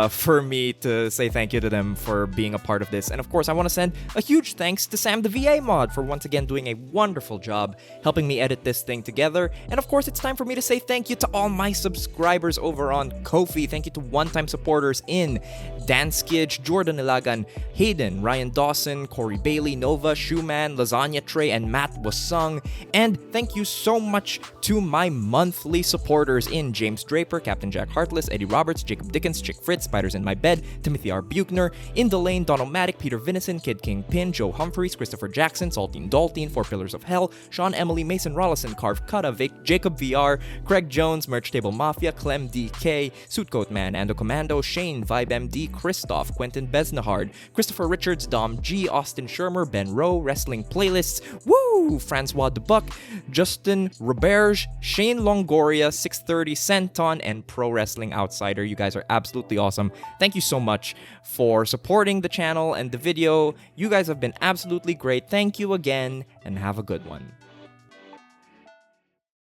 for me to say thank you to them for being a part of this. And of course, I want to send a huge thanks to SamTheVAMod for once again doing a wonderful job helping me edit this thing together. And of course, it's time for me to say thank you to all my subscribers over on Ko-fi. Thank you to one-time supporters in Dan Skidge, Jordan Ilagan, Hayden, Ryan Dawson, Corey Bailey, Nova, Shoeman, Lasagna Trey, and Matt Wasung. And thank you so much to my monthly supporters in James Draper, Captain Jack Heartless, Eddie Roberts, Jacob Dickens, Chick Fritz, Spiders in My Bed, Timothy R. Buchner, In the Lane, Donald Maddock, Peter Vinnison, Kid King Pin, Joe Humphreys, Christopher Jackson, Saltine Daltine, Four Pillars of Hell, Sean Emily, Mason Rollison, Carve Cutta, Vic, Jacob VR, Craig Jones, Merch Table Mafia, Clem DK, Suitcoat Man, Ando Commando, Shane, Vibe MD, Christoph, Quentin Besnahard, Christopher Richards, Dom G, Austin Shermer, Ben Rowe, Wrestling Playlists, Woo! Francois Dubuc, Justin Roberge, Shane Longoria, 630 Centon, and Pro Wrestling Outsider. You guys are absolutely awesome. Thank you so much for supporting the channel and the video. You guys have been absolutely great. Thank you again, and have a good one.